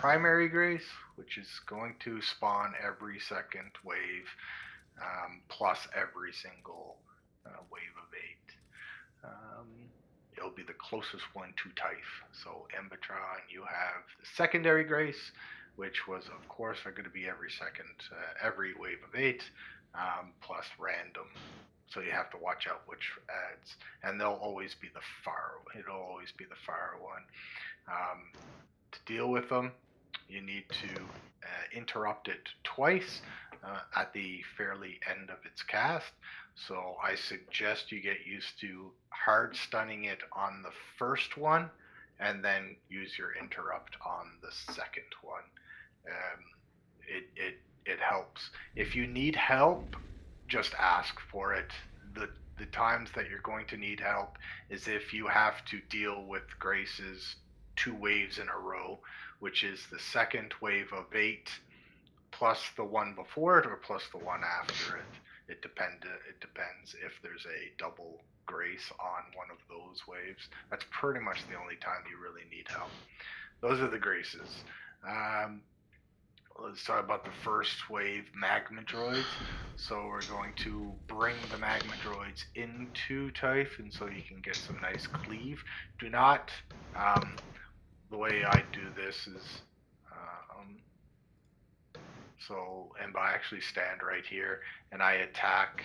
primary grace, which is going to spawn every second wave, plus every single wave of 8. Um, it'll be the closest one to Typh. So Embatron, you have the secondary grace, which was, of course, are going to be every wave of 8, plus random. So you have to watch out which adds, and they'll always be the far. It'll always be the far one. To deal with them, you need to interrupt it twice at the fairly end of its cast. So I suggest you get used to hard stunning it on the first one, and then use your interrupt on the second one. Um, it helps. If you need help, just ask for it. The times that you're going to need help is if you have to deal with Grace's 2 waves in a row, which is the second wave of 8 plus the one before it or plus the one after it. It depends if there's a double Grace on one of those waves. That's pretty much the only time you really need help. Those are the Graces. Let's talk about the first wave, Magma Droids. So we're going to bring the Magma Droids into Typh, and so you can get some nice cleave. Do not, the way I do this is, and I actually stand right here, and I attack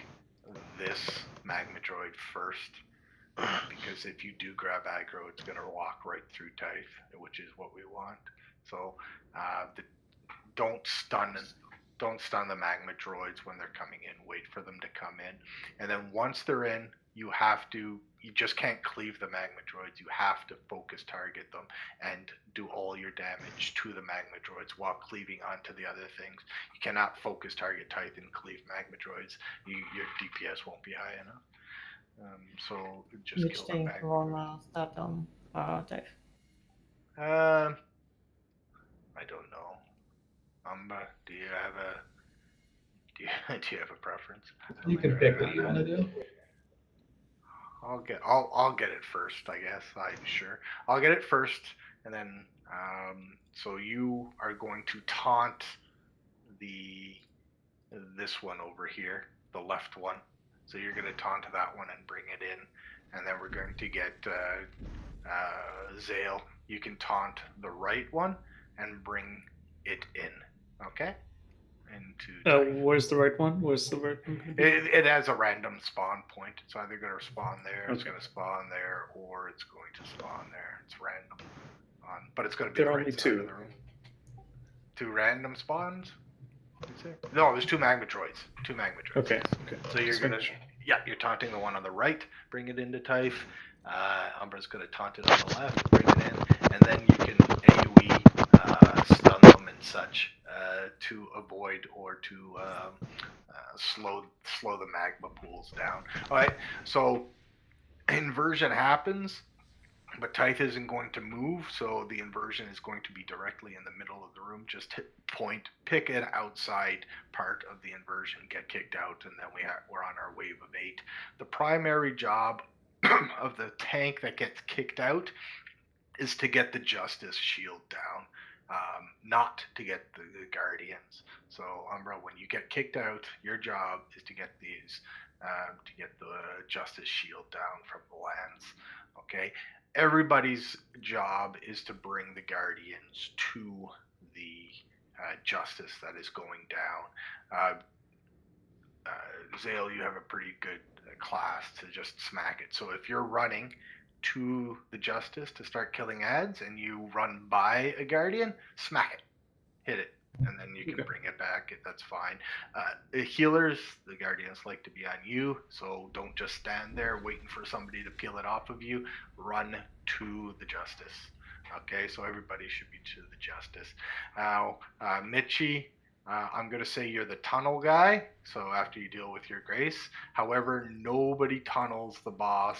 this Magma Droid first, because if you do grab aggro, it's going to walk right through Typh, which is what we want. So don't stun the Magma Droids when they're coming in. Wait for them to come in, and then once they're in, you just can't cleave the Magma Droids. You have to focus target them and do all your damage to the Magma Droids while cleaving onto the other things. You cannot focus target Typh and cleave Magma Droids. Your DPS won't be high enough. So just Which kill the thing Magma Droids. wanna start on Dave? Uh, I don't know. Do you have a do you have a preference? You can pick what you want to do. I'll get it first, I guess. I'm sure. I'll get it first, and then so you are going to taunt the this one over here, the left one. So you're going to taunt that one and bring it in, and then we're going to get Zale. You can taunt the right one and bring it in. Okay. Into Typh. Where's the right one? Where's the right one going to be? It has a random spawn point. It's either going to spawn there, it's Okay. going to spawn there, or it's going to spawn there. It's random. But it's going to be There the are right only side of two. the room. 2 random spawns? No, there's 2 Magma Droids. 2 Magma Droids. Okay. So you're going to, you're taunting the one on the right, bring it into Typh. Umbra's going to taunt it on the left, bring it in, and then you can AoE stun them and such to avoid or to slow the magma pools down. All right, so inversion happens, but Typh isn't going to move, so the inversion is going to be directly in the middle of the room. Just pick an outside part of the inversion, get kicked out, and then we're on our wave of 8. The primary job of the tank that gets kicked out is to get the Justice shield down, not to get the Guardians. So Umbra, when you get kicked out, your job is to get to get the Justice shield down from the lands. Okay, everybody's job is to bring the Guardians to the Justice that is going down. Zale, you have a pretty good class to just smack it. So if you're running to the Justice to start killing ads and you run by a Guardian, smack it, hit it, and then you can bring it back. That's fine. The healers, the Guardians like to be on you, so don't just stand there waiting for somebody to peel it off of you. Run to the Justice. Okay, so everybody should be to the Justice. Now, Mitchie, I'm going to say you're the tunnel guy, so after you deal with your Grace. However, nobody tunnels the boss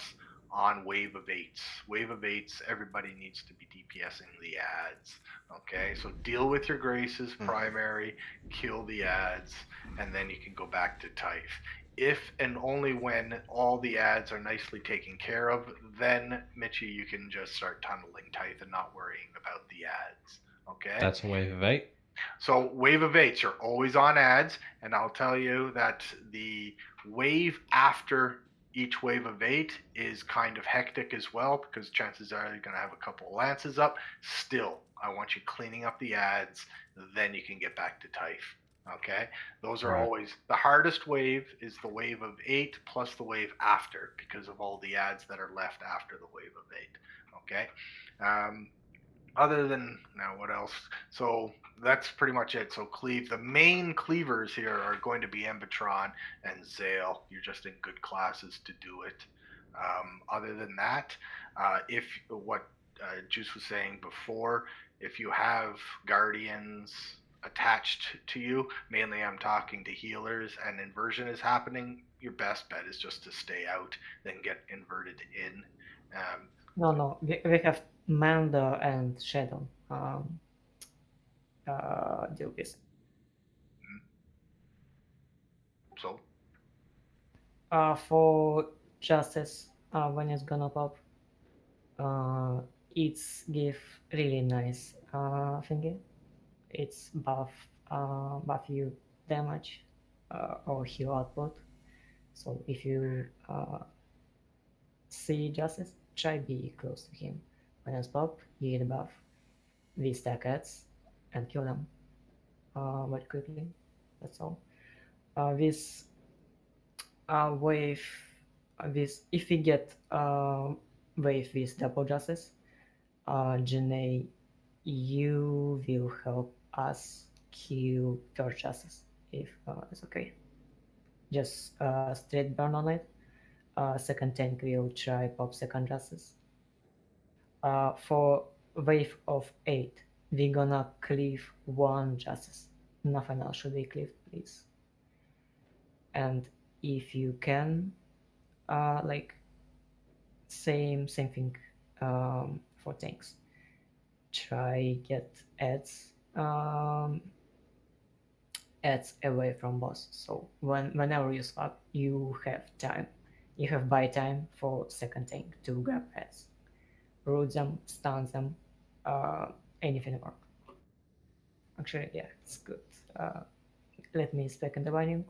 on Wave of 8s. Wave of 8s, everybody needs to be DPSing the ads. Okay, so deal with your Graces primary, kill the ads, and then you can go back to Typh. If and only when all the ads are nicely taken care of, then Mitchie, you can just start tunneling Typh and not worrying about the ads. Okay. That's a wave of 8. So wave of 8s are always on ads, and I'll tell you that the wave after each wave of 8 is kind of hectic as well, because chances are you're going to have a couple of lances up. Still, I want you cleaning up the ads, then you can get back to Typh. Okay, those are Right. always the hardest wave is the wave of 8 plus the wave after, because of all the ads that are left after the wave of 8. Okay. Other than now, what else? So that's pretty much it. So cleave. The main cleavers here are going to be Embitron and Zale. You're just in good classes to do it. Other than that, if what Juice was saying before, if you have guardians attached to you, mainly I'm talking to healers, and inversion is happening, your best bet is just to stay out, then get inverted in. No, we have Mando and Shadow. Do this. So For Justice, when it's gonna pop, it's give really nice thingy. It's buff you damage or heal output. So if you see Justice, try be close to him. When it's pop, you get a buff. We stack ads and kill them very quickly. That's all. This wave, this if we get wave with double justice, Janae, you will help us kill third justice if it's okay. Just straight burn on it. Second tank will try pop second justice. For wave of 8, we're gonna cleave one justice. Nothing else should be cleaved, please. And if you can, like same thing for tanks. Try get ads ads away from boss. So whenever you swap, you have time. You have buy time for second tank to grab ads, root them, stun them, anything work. Actually, yeah, it's good. Let me spec in the bindings.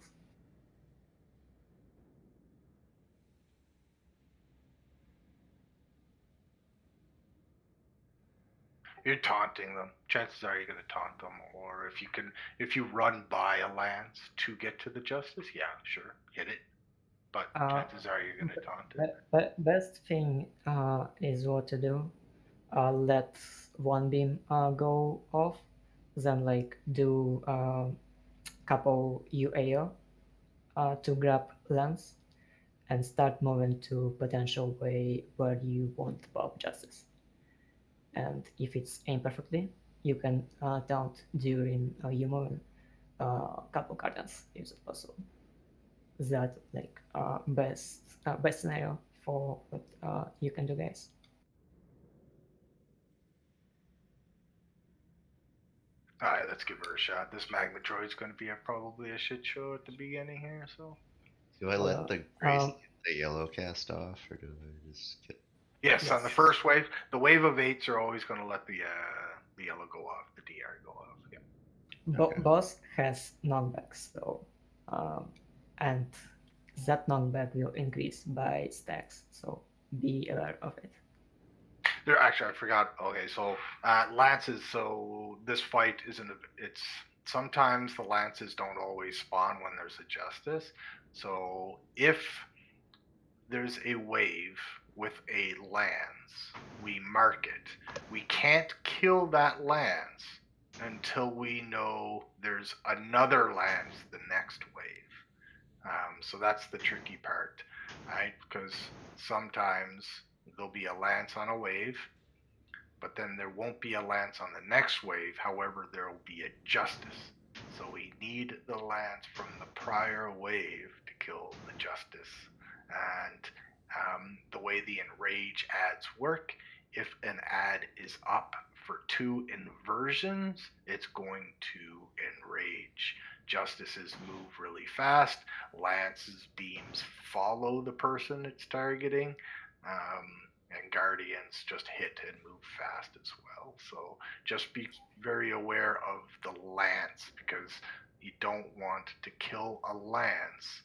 you're taunting them. Chances are you're going to taunt them, or if you run by a lance to get to the justice, yeah, sure, hit it. But chances are you're going to taunt it. Best thing is what to do. Let one beam go off, then like do couple UAO to grab lens and start moving to potential way where you want pop justice. And if it's aimed perfectly, you can taunt during you moving couple cards if it's possible. That like best scenario for what you can do, guys. All right, let's give her a shot. This magma droid's going to be probably a shit show at the beginning here. So Do I Well, let the gray the yellow cast off, or do I just get? yes, on the Yes. first wave, the wave of 8s are always going to let the yellow go off, the DR go off. Yeah. Okay. Boss has knockback, so and that knockback will increase by stacks, so be aware of it. There, actually, I forgot. Okay, so lances. So this fight isn't. It's sometimes the lances don't always spawn when there's a justice. So if there's a wave with a lance, we mark it. We can't kill that lance until we know there's another lance the next wave. So that's the tricky part, right? Because sometimes there'll be a lance on a wave, but then there won't be a lance on the next wave. However, there will be a justice. So we need the lance from the prior wave to kill the justice. And the way the enrage ads work, if an ad is up for 2 inversions, it's going to enrage. Justices move really fast. Lance's beams follow the person it's targeting. and guardians just hit and move fast as well. So just be very aware of the lance, because you don't want to kill a lance,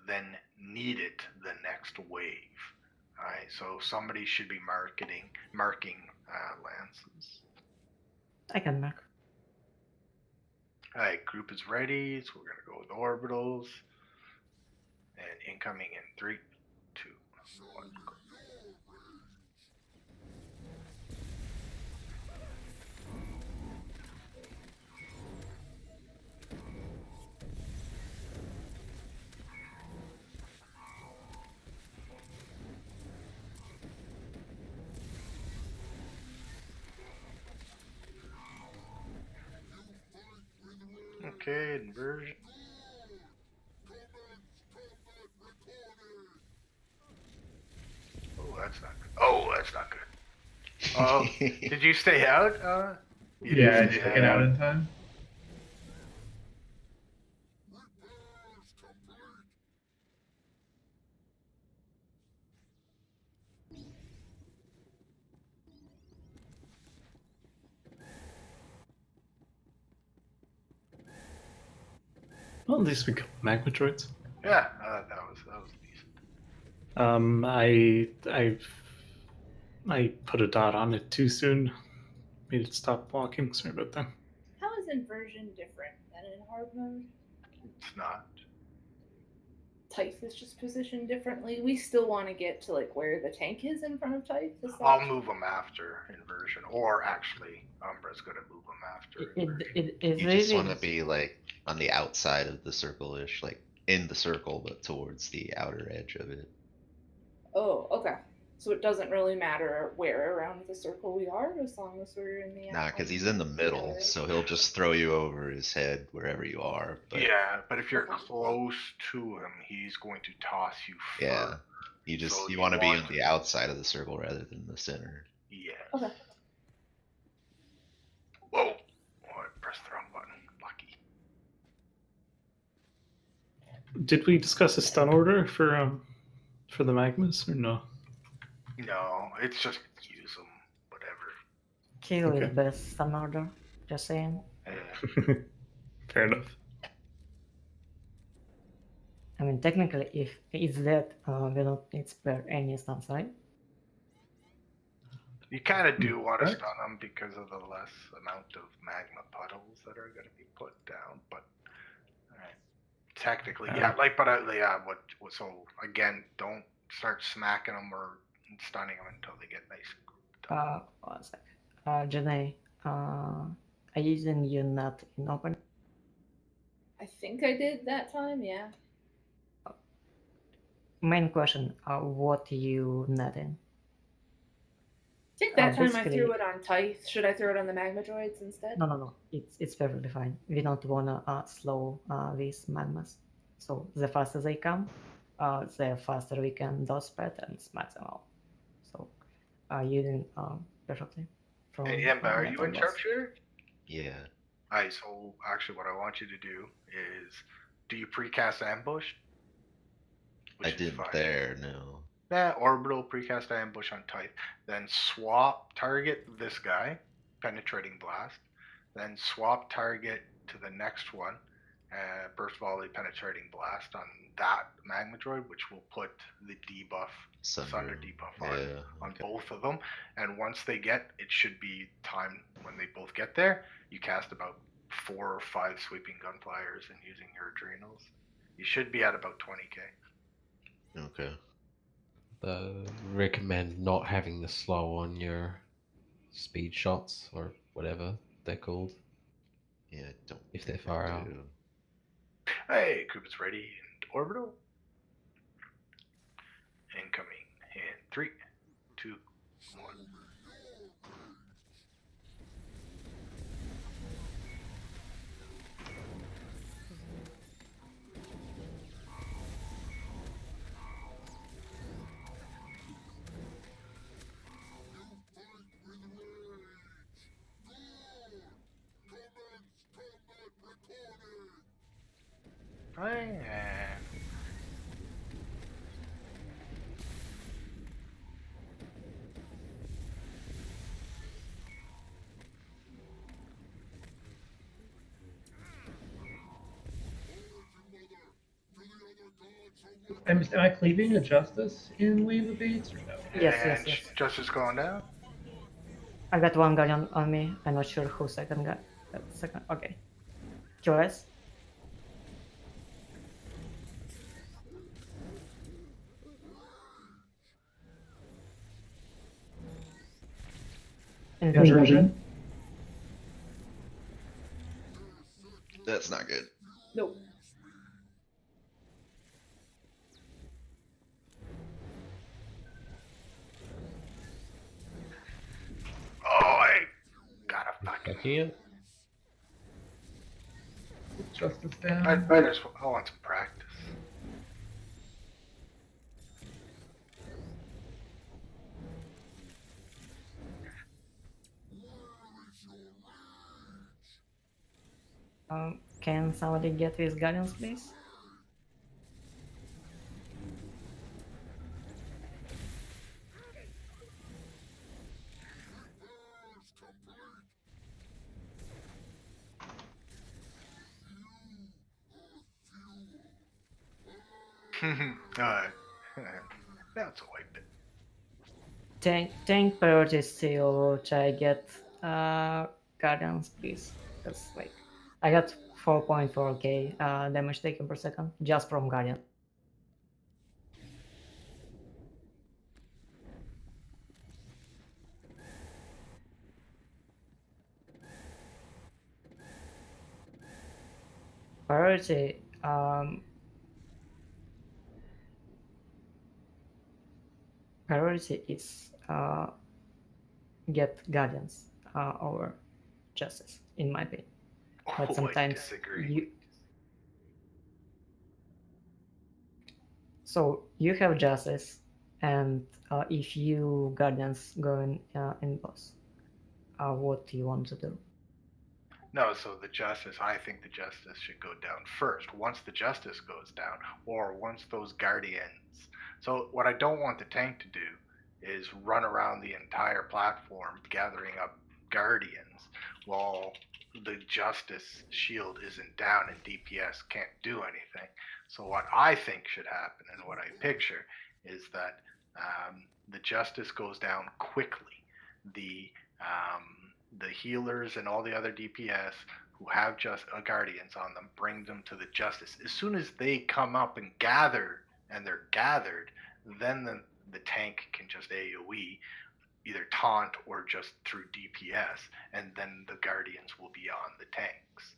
then need it the next wave. Alright, so somebody should be marking lances. I can mark. Alright, group is ready, so we're gonna go with orbitals. And incoming in 3, 2, 1, go. Okay, inversion. Oh, that's not good. Oh, that's not good. Oh, did you stay out? You did Yeah, I stay did get out in time. Well, at least we got magma droids. Yeah, that was decent. I put a dot on it too soon. Made it stop walking. Sorry about that. How is inversion different than in hard mode? It's not. Typh is just positioned differently. We still want to get to like where the tank is in front of Typh. Is that... I'll move them after inversion, or actually, Umbra's gonna move them after inversion. It is You just want really to be like on the outside of the circle-ish, like in the circle, but towards the outer edge of it. Oh, okay. So it doesn't really matter where around the circle we are, as long as we're in the Nah, because he's in the middle, outer so edge. he'll just throw you over his head wherever you are. But Yeah, but if you're Okay. close to him, he's going to toss you yeah, further. you just So you you want to be want on the outside of the circle rather than the center. Yes. Okay. Whoa! Oh, I pressed the wrong button. Lucky. Did we discuss a stun order for the magmas or no? No, it's just use them, whatever. kill Okay. is best stun order. Just saying. Fair enough. I mean, technically, if it's dead, we don't need spare any stuns, right? You kind of do want to Correct. stun them because of the less amount of magma puddles that are going to be put down, but technically, yeah, like, but yeah, so again, don't start smacking them or stunning them until they get nice and grouped up. One sec. Janae, are you using your nut in open? I think I did that time, yeah. Main question, what you net in? I think that time I basically- threw it on Typh. Should I throw it on the magma droids instead? No. It's perfectly fine. We don't wanna slow these magmas. So the faster they come, the faster we can dodge spread and smack them all. So you did perfectly. From Hey, Emba, are you in Metal Boss. sharpshooter? Yeah. Alright, so actually, what I want you to do is, do you precast ambush? I didn't there, no. Yeah, orbital precast ambush on Typh. Then swap target this guy, penetrating blast. Then swap target to the next one, burst volley penetrating blast on that magma droid, which will put the debuff, Sunder debuff on okay. both of them. And once they get, it should be time when they both get there, you cast about 4 or 5 sweeping gunfires and using your adrenals. You should be at about 20k. Okay. Recommend not having the slow on your speed shots or whatever they're called. Yeah, I don't If think they're far I out. do. Hey, Cupid's ready and orbital. Incoming in 3, 2, 1. Am I cleaving a Justice in Wave of Eights or no? Yes. And Justice going down. I got one guardian on me. I'm not sure who second got that second. Okay. QS. Inversion. That's not good. Nope. Oh, I gotta fucking. Checking it. Justice I down. want some practice. Can somebody get these guardians, please? That's a wipe it. Tank priority still try get guardians, please. That's like I got 4.4k damage taken per second just from guardian. Priority priority is get guardians over justice, in my opinion. But I sometimes disagree. you have justice, and if you guardians go in boss, what do you want to do? No, so I think the justice should go down first. Once the justice goes down, or once those guardians. So what I don't want the tank to do is run around the entire platform gathering up guardians while the justice shield isn't down and DPS can't do anything. So what I think should happen and what I picture is that the justice goes down quickly. The healers and all the other DPS who have just guardians on them, bring them to the justice. As soon as they come up and gather, and they're gathered, then the tank can just AoE, either taunt or just through DPS, and then the guardians will be on the tanks.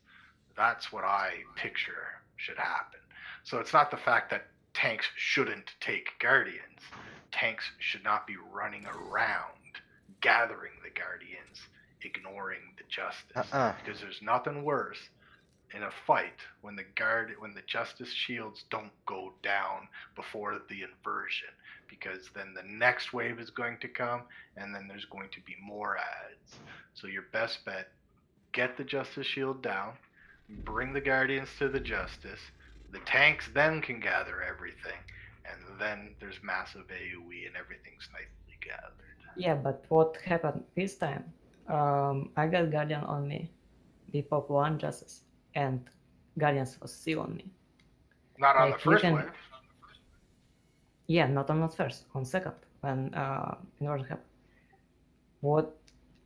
That's what I picture should happen. So it's not the fact that tanks shouldn't take guardians. Tanks should not be running around gathering the guardians, ignoring the justice. Because there's nothing worse in a fight when the justice shields don't go down before the inversion, because then the next wave is going to come and then there's going to be more ads. So your best bet, get the justice shield down, bring the guardians to the justice, the tanks then can gather everything, and then there's massive AoE and everything's nicely gathered. Yeah, but what happened this time? I got guardian on me, we pop one justice, and guardians was still on me. Not on the Like, you first can- wave. Yeah, not on first, on second, when inversion happened. What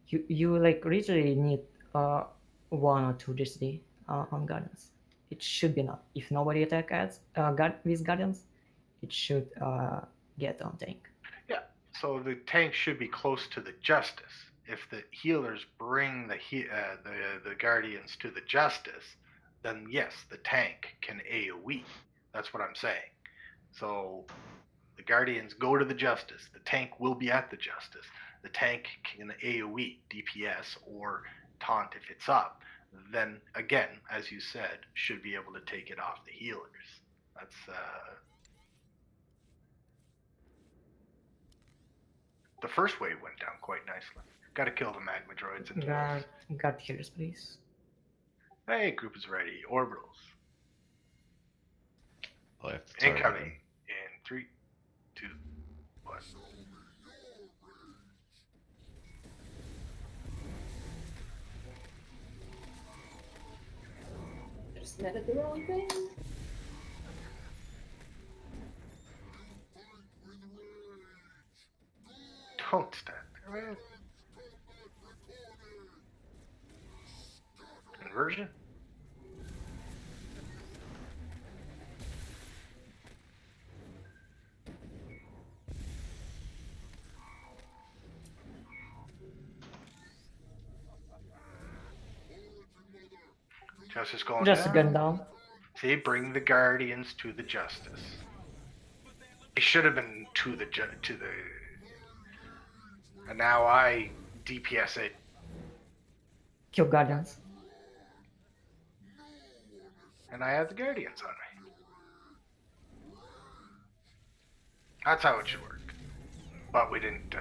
you like literally need 1 or 2 GCD on guardians. It should be enough. If nobody attack ads with guardians, it should get on tank. Yeah, so the tank should be close to the justice. If the healers bring the guardians to the justice, then yes, the tank can AoE. That's what I'm saying. So the guardians go to the justice. The tank will be at the justice. The tank can AoE, DPS, or taunt if it's up. Then again, as you said, should be able to take it off the healers. That's the first wave went down quite nicely. Got to kill the magma droids and Guard healers, please. Hey, group is ready. Orbitals. Oh, I have to target Incoming him. in 3, 2, 1. Just netted the wrong thing. inversion. Justice going Just down. gun down. See, bring the guardians to the justice. They should have been to the and now I DPS it. Kill guardians. And I have the guardians on me. That's how it should work. But we didn't.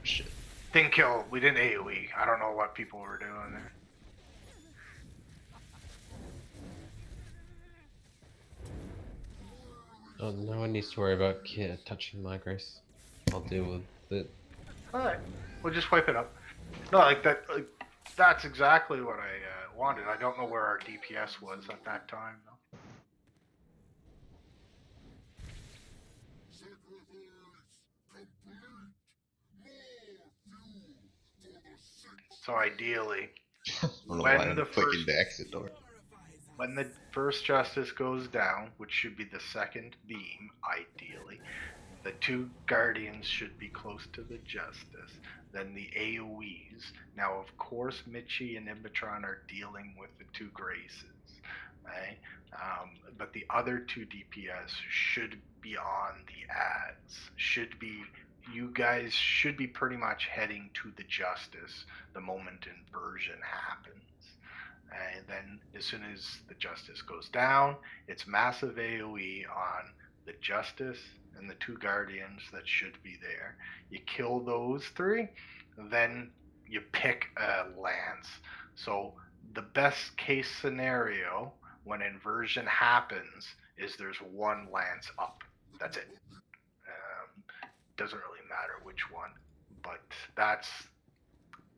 Shit. Didn't kill. We didn't AOE. I don't know what people were doing there. Oh, no one needs to worry about touching my grace. I'll deal with it. All right, we'll just wipe it up. No, like that. Like, that's exactly what I wanted. I don't know where our DPS was at that time, though. So ideally, I don't know When why I'm the clicking first- the exit door. when the first justice goes down, which should be the second beam, ideally, the two guardians should be close to the justice. Then the AoEs. Now, of course, Michi and Imbitron are dealing with the two graces, right? But the other two DPS should be on the ads. You guys should be pretty much heading to the justice the moment inversion happens. And then as soon as the justice goes down, it's massive AoE on the justice and the two guardians that should be there. You kill those three, then you pick a lance. So the best case scenario when inversion happens is there's one lance up. That's it. Doesn't really matter which one, but that's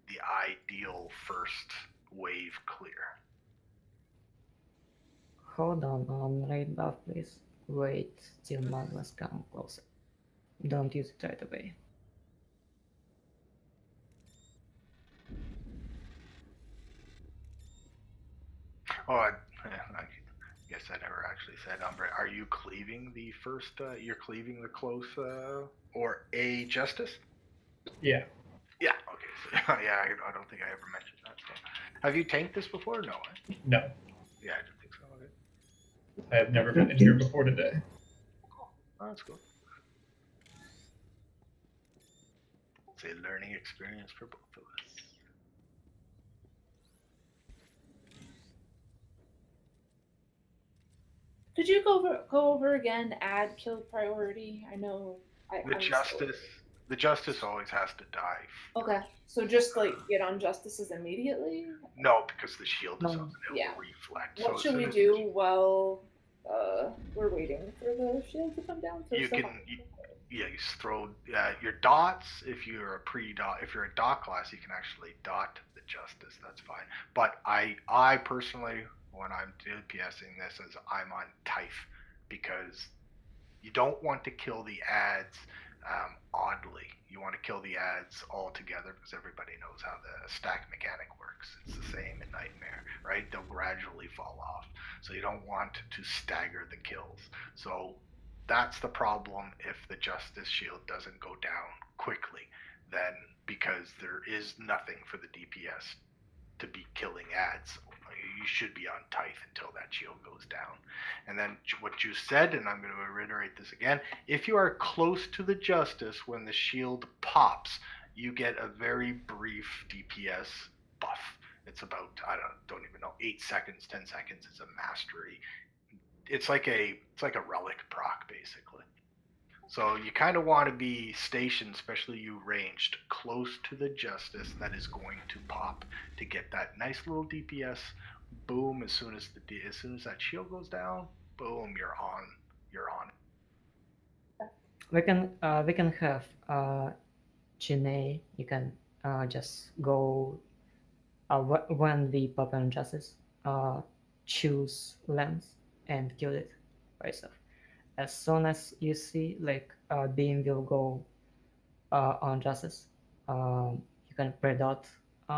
the ideal first wave clear. Hold on raid buff, please. Wait till magmas come closer. Don't use it right away. Oh, I guess I never actually said, Umbre, are you cleaving the first, you're cleaving the close, or a justice? Yeah. Yeah, okay. So, yeah, I don't think I ever mentioned that. So. Have you tanked this before? No, eh? No. Yeah, I didn't think so. Okay. I have never been in here before today. Cool. Oh, that's cool. It's a learning experience for both of us. Could you go over again? Add kill priority. I know. The justice always has to die. Okay, so just like get on justices immediately. No, because the shield is No. up and it Yeah. will reflect. What so as should soon we as do while we're waiting for the shield to come down? You can- you throw your dots. If you're a pre-dot, if you're a dot class, you can actually dot the justice. That's fine. But I personally, when I'm DPSing this, is I'm on Typh because you don't want to kill the ads oddly. You want to kill the ads all together because everybody knows how the stack mechanic works. It's the same in Nightmare, right? They'll gradually fall off. So you don't want to stagger the kills. So that's the problem if the justice shield doesn't go down quickly, then because there is nothing for the DPS to be killing ads. You should be on Tithe until that shield goes down. And then what you said, and I'm going to reiterate this again, if you are close to the justice when the shield pops, you get a very brief DPS buff. It's about, I don't even know, 8 seconds, 10 seconds. It's a mastery. It's like a relic proc, basically. So you kind of want to be stationed, especially you ranged, close to the justice that is going to pop to get that nice little DPS. Boom! As soon as that shield goes down, boom! You're on. We can have Janae. You can just go when we pop on justice. Choose lens and kill it by yourself. As soon as you see like beam will go on justice, you can pre-dot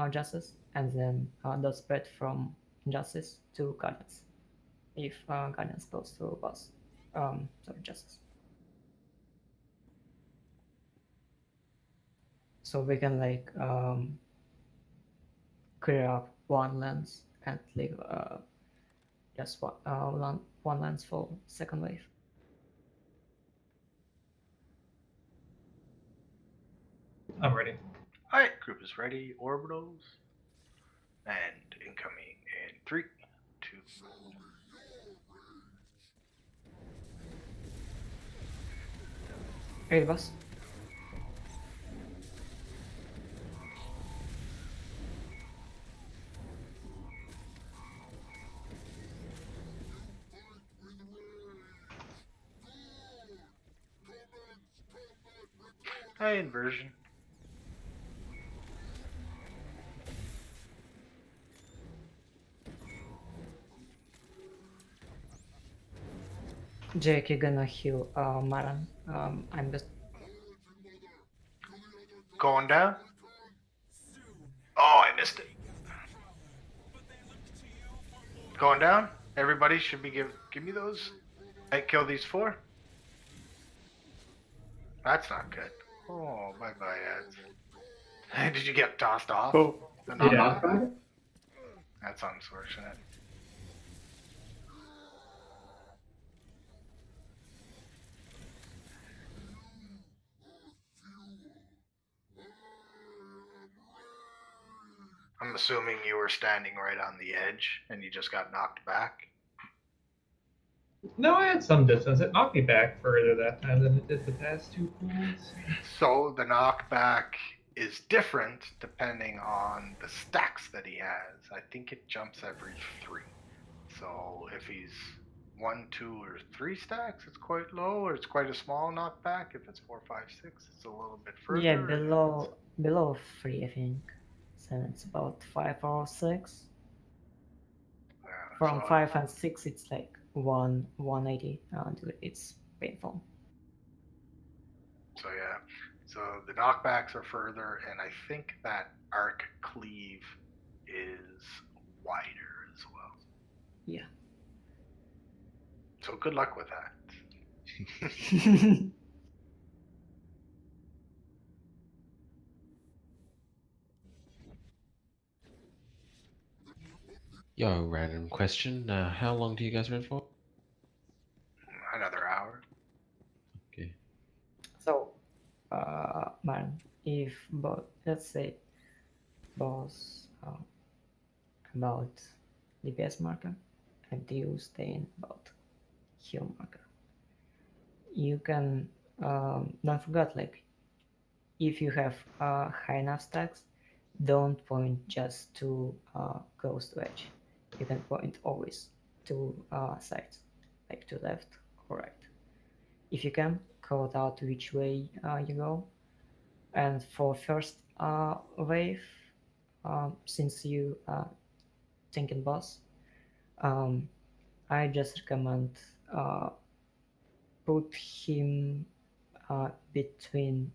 justice and then the spread from Justice to Guardians. If Guardians goes to boss, sorry, Justice. So we can like clear up one lens and leave just one lens for second wave. I'm ready. Alright, group is ready. Orbitals. And incoming in 3, 2. Ready, boss? Hey, inversion. Jake, you're gonna heal Maran. I'm just Going down. Oh, I missed it. Going down. Everybody should be give me those. I kill these 4. That's not good. Oh, bye bye ads. Did you get tossed off? Oh, The Yeah. knockback? That's unfortunate. I'm assuming you were standing right on the edge and you just got knocked back. No, I had some distance. It knocked me back further that time than it did the past 2 pools. So the knockback is different depending on the stacks that he has. I think it jumps every 3. So if he's 1, 2, or 3 stacks, it's quite low, or it's quite a small knockback. If it's 4, 5, 6, it's a little bit further. yeah, and below 3, I think. So it's about 5 or 6. yeah, From so 5 and 6, it's like 180. It's painful. So yeah, so the knockbacks are further, and I think that arc cleave is wider as well. Yeah. So good luck with that. Yo, random question. How long do you guys run for? Another hour. Okay. So, man, if let's say boss about DPS marker and you stay in about heal marker, you can don't forget, like, if you have high enough stacks, don't point just to close to edge. You can point always to sides, like to left or right. If you can, call out which way you go. And for first wave, since you thinking boss, I just recommend put him between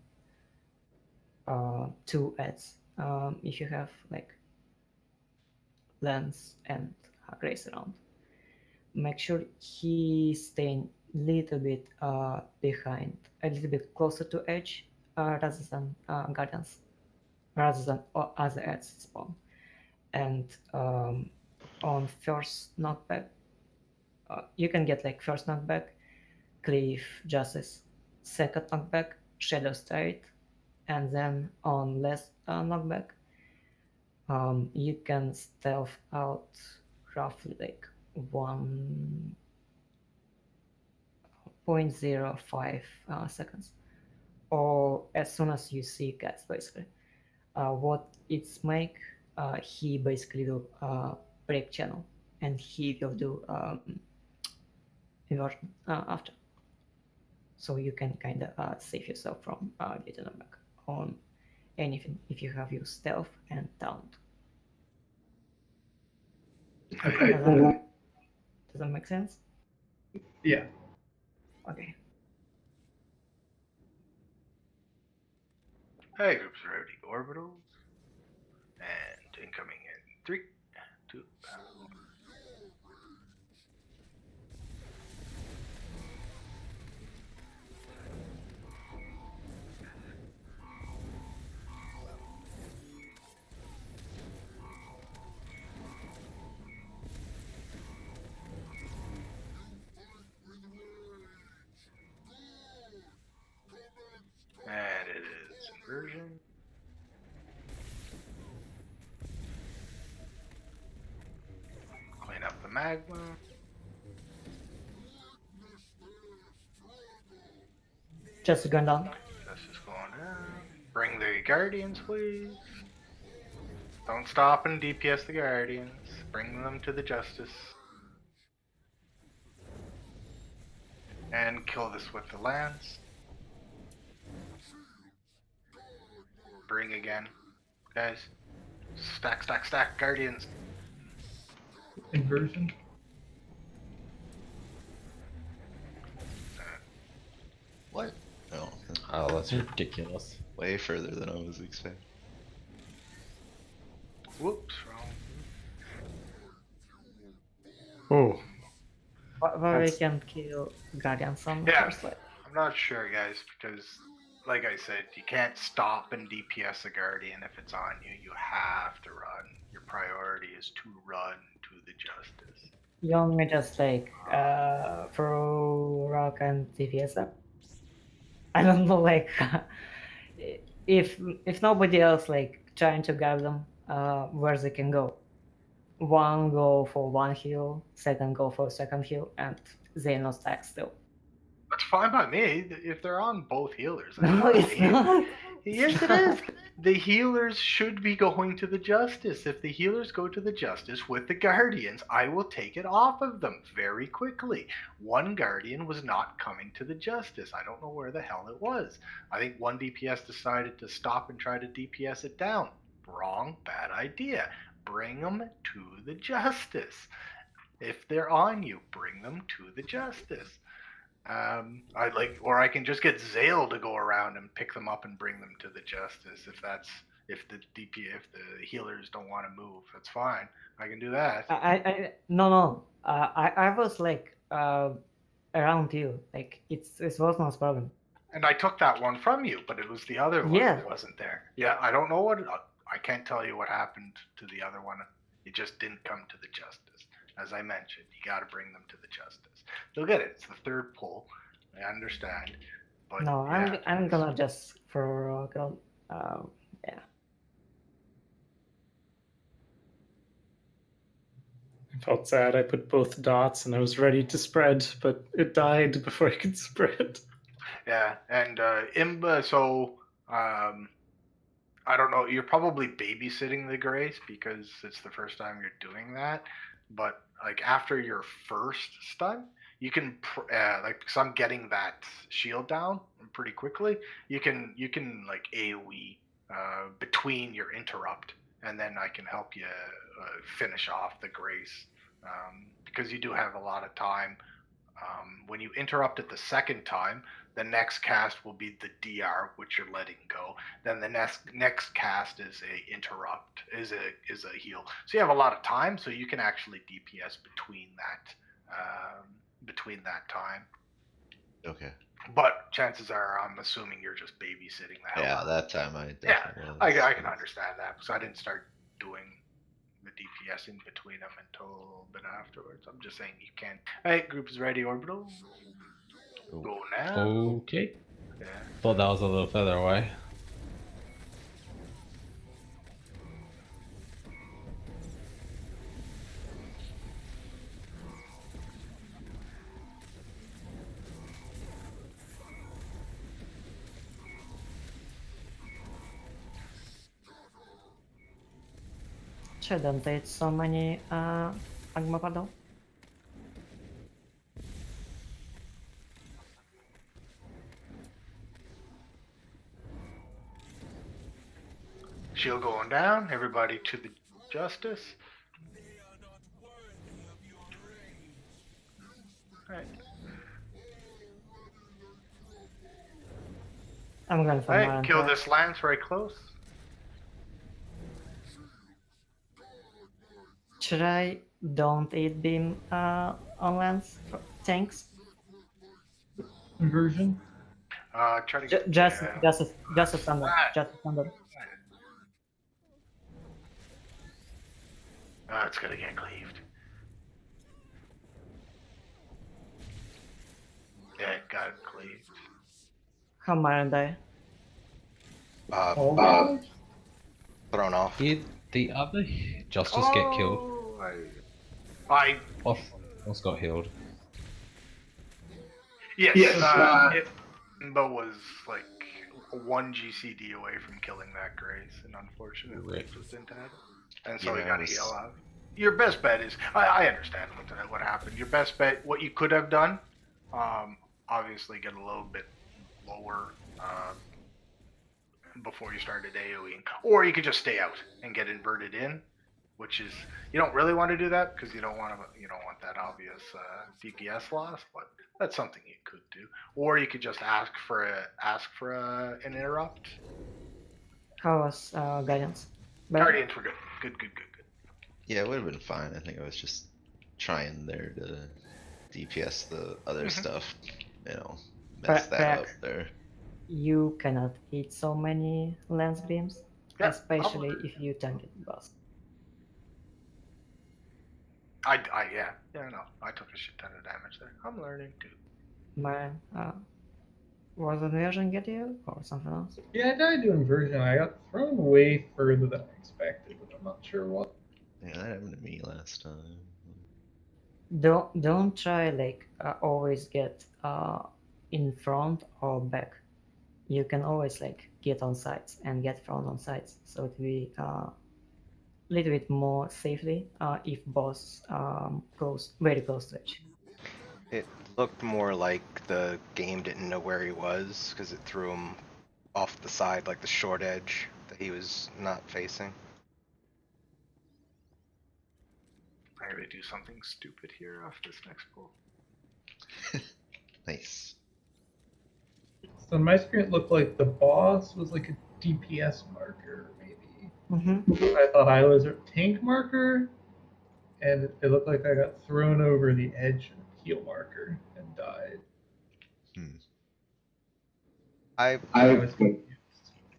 2 ads. If you have like lens and grace around, make sure he staying little bit behind, a little bit closer to edge, rather than guardians, rather than other ads spawn. And on first knockback, you can get like first knockback, cleave justice, second knockback, shadow straight, and then on last knockback, you can stealth out roughly like 1.05 seconds, or as soon as you see cast, basically. What it's make, he basically do break channel, and he will do inversion after. So you can kind of save yourself from getting a back on anything if you have your stealth and talent. Okay. Does that make sense? Yeah. Okay. Hey, groups ready. Orbitals. And incoming 3, 2. And it is inversion. Clean up the magma. Just going down. Justice going down. Bring the guardians, please. Don't stop and DPS the guardians. Bring them to the justice. And kill this with the lance. Bring again. Guys. Stack, stack, stack. Guardians. Inversion. What? Oh, Oh, that's ridiculous. way further than I was expecting. Whoops, wrong. Oh, But we That's- can kill Guardians on Yeah. first light. I'm not sure, guys, because, like I said, you can't stop and DPS a guardian if it's on you. You have to run. Your priority is to run to the justice. You want me just like throw rock and DPS up? I don't know, like if nobody else like trying to grab them, where they can go. One go for one heal, second go for second heal, and they no stack still. That's fine by me if they're on both healers. that's No, fine. it's not. Yes, it is. The healers should be going to the justice. If the healers go to the justice with the guardians, I will take it off of them very quickly. One guardian was not coming to the justice. I don't know where the hell it was. I think one DPS decided to stop and try to DPS it down. Wrong, bad idea. Bring them to the justice. If they're on you, bring them to the justice. I like, or I can just get Zale to go around and pick them up and bring them to the justice. If the healers don't want to move, that's fine. I can do that. No. I was like around you. Like it was no problem. And I took that one from you, but it was the other one Yeah. that wasn't there. Yeah, I don't know what. I can't tell you what happened to the other one. It just didn't come to the justice. As I mentioned, you got to bring them to the justice. You'll get it. It's the third pull. I understand. But No, yeah, I'm gonna just throw rock on. Yeah. I felt sad. I put both dots and I was ready to spread, but it died before I could spread. Yeah, and Imba. So I don't know. You're probably babysitting the Grace because it's the first time you're doing that. But like after your first stun, you can like because I'm getting that shield down pretty quickly. You can like AOE between your interrupt, and then I can help you finish off the Grace because you do have a lot of time. When you interrupt it the second time, the next cast will be the DR, which you're letting go. Then the next cast is a interrupt, is a heal. So you have a lot of time, so you can actually DPS between that time. Okay. But chances are, I'm assuming you're just babysitting the hell Yeah, out of that time I Yeah, definitely was. I can understand that because I didn't start doing the DPS in between them until a little bit afterwards. I'm just saying you can't. Alright, group is ready, orbital. Cool. Go now. Okay. Yeah. Thought that was a little further away. Shouldn't take so many Agma Paddle. Shield going down. Everybody to the justice. Alright. I'm going for Alright, Maran kill Tor. this lance right close. Try don't eat beam on lands for tanks. Inversion. Try to Just yeah. just a standard. Just a standard. It's gonna get cleaved. Yeah, it got cleaved. How Myron die? Oh, Thrown off. Did the other Justice get killed? I Boss got healed. yes. Yes, Imbo was like one GCD away from killing that Grace, and unfortunately Rip. it just didn't happen. And so he Yeah, got it a was- heal out. Your best bet is I understand what happened. Your best bet, what you could have done, obviously get a little bit lower before you started AoEing, or you could just stay out and get inverted in, which is you don't really want to do that because you don't want that obvious DPS loss, but that's something you could do. Or you could just ask for an interrupt. How was guidance? Better? Guardians were good. Good. Yeah, it would have been fine. I think I was just trying there to DPS the other stuff, mess that Crack. up there. You cannot eat so many lance beams, Yeah, especially if you tank it boss. I no, I took a shit ton of damage there. I'm learning too. Myron, was inversion get you or something else? yeah, I died to inversion. I got thrown way further than I expected, but I'm not sure what. Yeah, that happened to me last time. Don't try like always get in front or back. You can always like get on sides and get front on sides, so it will be little bit more safely if boss goes very close to edge. It looked more like the game didn't know where he was because it threw him off the side, like the short edge that he was not facing. I'm gonna do something stupid here off this next pull. Nice. So on my screen, it looked like the boss was like a DPS marker, maybe. Mm-hmm. I thought I was a tank marker, and it looked like I got thrown over the edge of heal marker and died. I I was confused.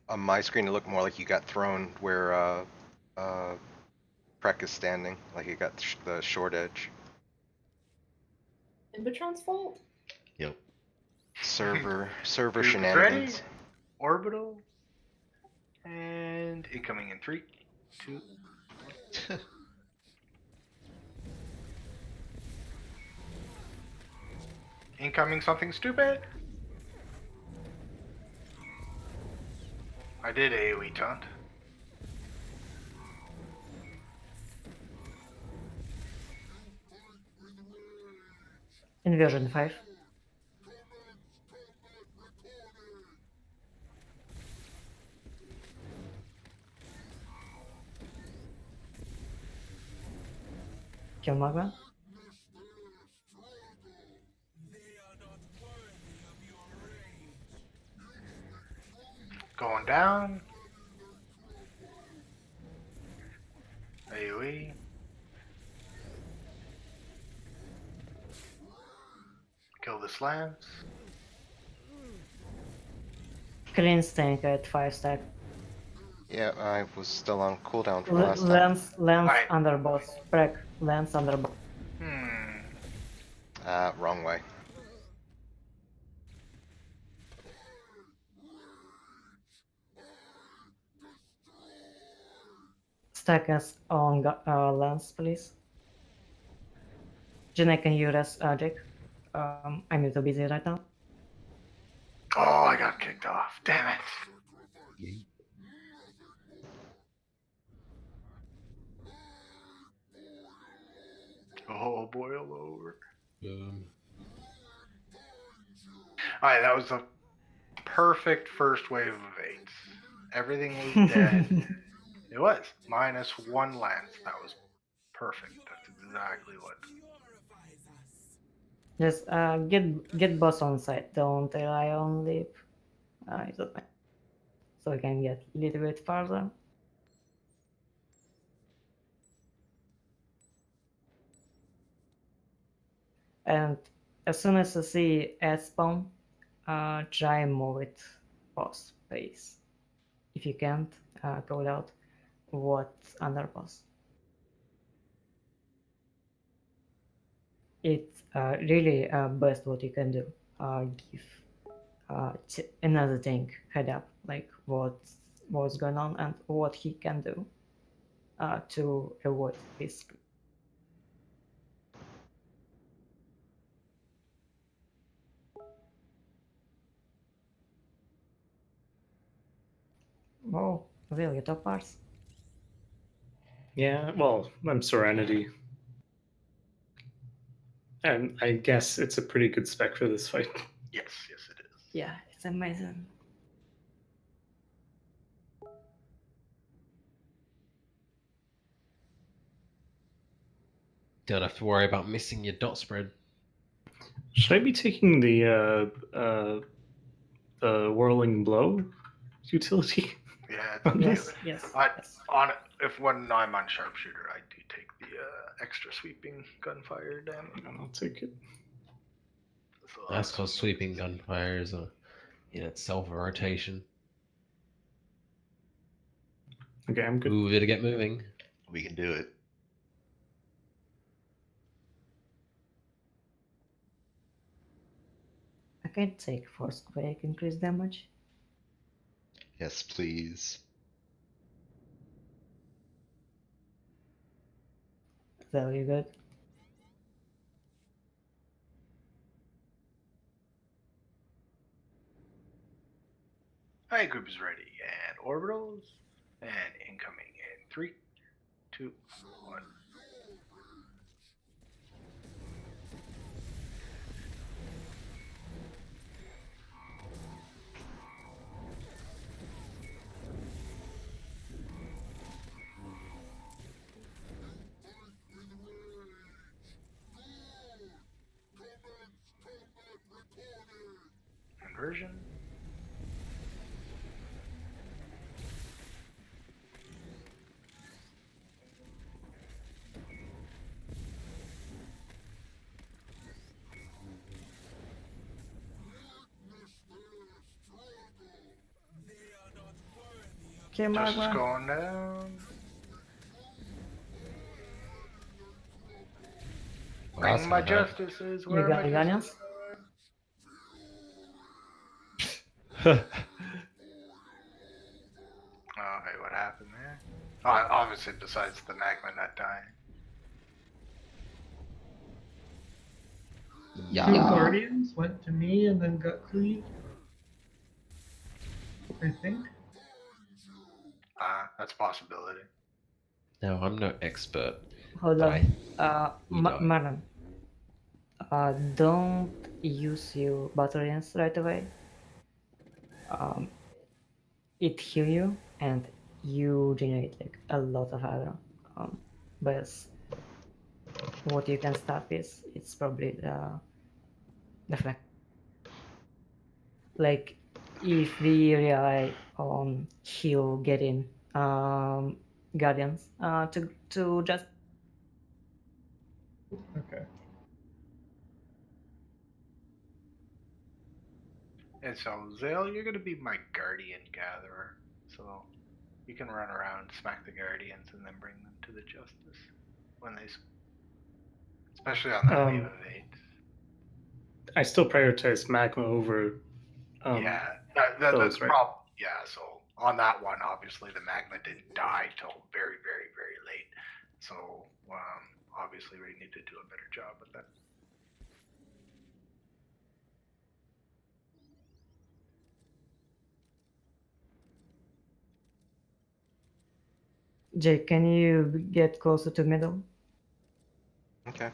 On my screen, it looked more like you got thrown where Prek is standing, like he got the short edge. Imbotron's fault? Yep. Server Group is shenanigans. ready. Orbital. And incoming in 3, 2. Incoming something stupid. I did AoE taunt. Inversion 5. Kill Magma. Going down. AoE. Kill the slams. Cleanse tank at 5 stack. Yeah, I was still on cooldown from last time. Lance Right. under boss. Prek. Lance under boss. Wrong way. Stack us on Lance, please. Jenna, can you rest Jake? I'm a little busy right now. Oh, I got kicked off. Damn it. Oh, boil over. Alright, that was a perfect first wave of 8s. Everything was dead. It was. -1 lance. That was perfect. That's exactly what. Just get boss on site. Don't rely on leap. It's okay. So we can get a little bit farther. And as soon as you see ad spawn, try and move it past base. If you can't, call out what's under pause. It's really best what you can do. Give another thing head up, like what's going on and what he can do to avoid his. Oh, really? Top parts? Yeah, well, I'm Serenity. And I guess it's a pretty good spec for this fight. Yes, yes, it is. Yeah, it's amazing. Don't have to worry about missing your dot spread. Should I be taking the whirling blow utility? Yeah, it's On up to you. Yes, yes, yes. If when I'm on sharpshooter, I do take the extra sweeping gunfire damage. I'll take it. So That's because sweeping gunfire is in itself a rotation. Okay, I'm good. Move it to get moving. We can do it. I can take force quake increase damage. Yes, please. Very good. Alright, group is ready. And orbitals. And incoming in 3, 2, 1. Inversion. Okay, Justice Magma. going down. Well, Bring that's my gonna hurt. justices. You Where are got my the Guardians? justices? Oh, hey, what happened there? Obviously, besides the magma not dying. Two Yeah. guardians went to me and then got cleaved. I think. That's a possibility. No, I'm no expert. Hold But on. we died. Maran. Don't use your batteries right away. It heal you and you generate like a lot of aggro. But what you can start with, it's probably the flag. Like if we rely on heal getting guardians to just Okay. And so, Zale, you're gonna be my guardian gatherer. So you can run around, smack the guardians, and then bring them to the justice when they, especially on that wave of 8. I still prioritize magma over. Yeah, that's those, the right? problem. Yeah, so on that one, obviously the magma didn't die till very, very, very late. So obviously we need to do a better job with that. Jake, can you get closer to middle? Okay.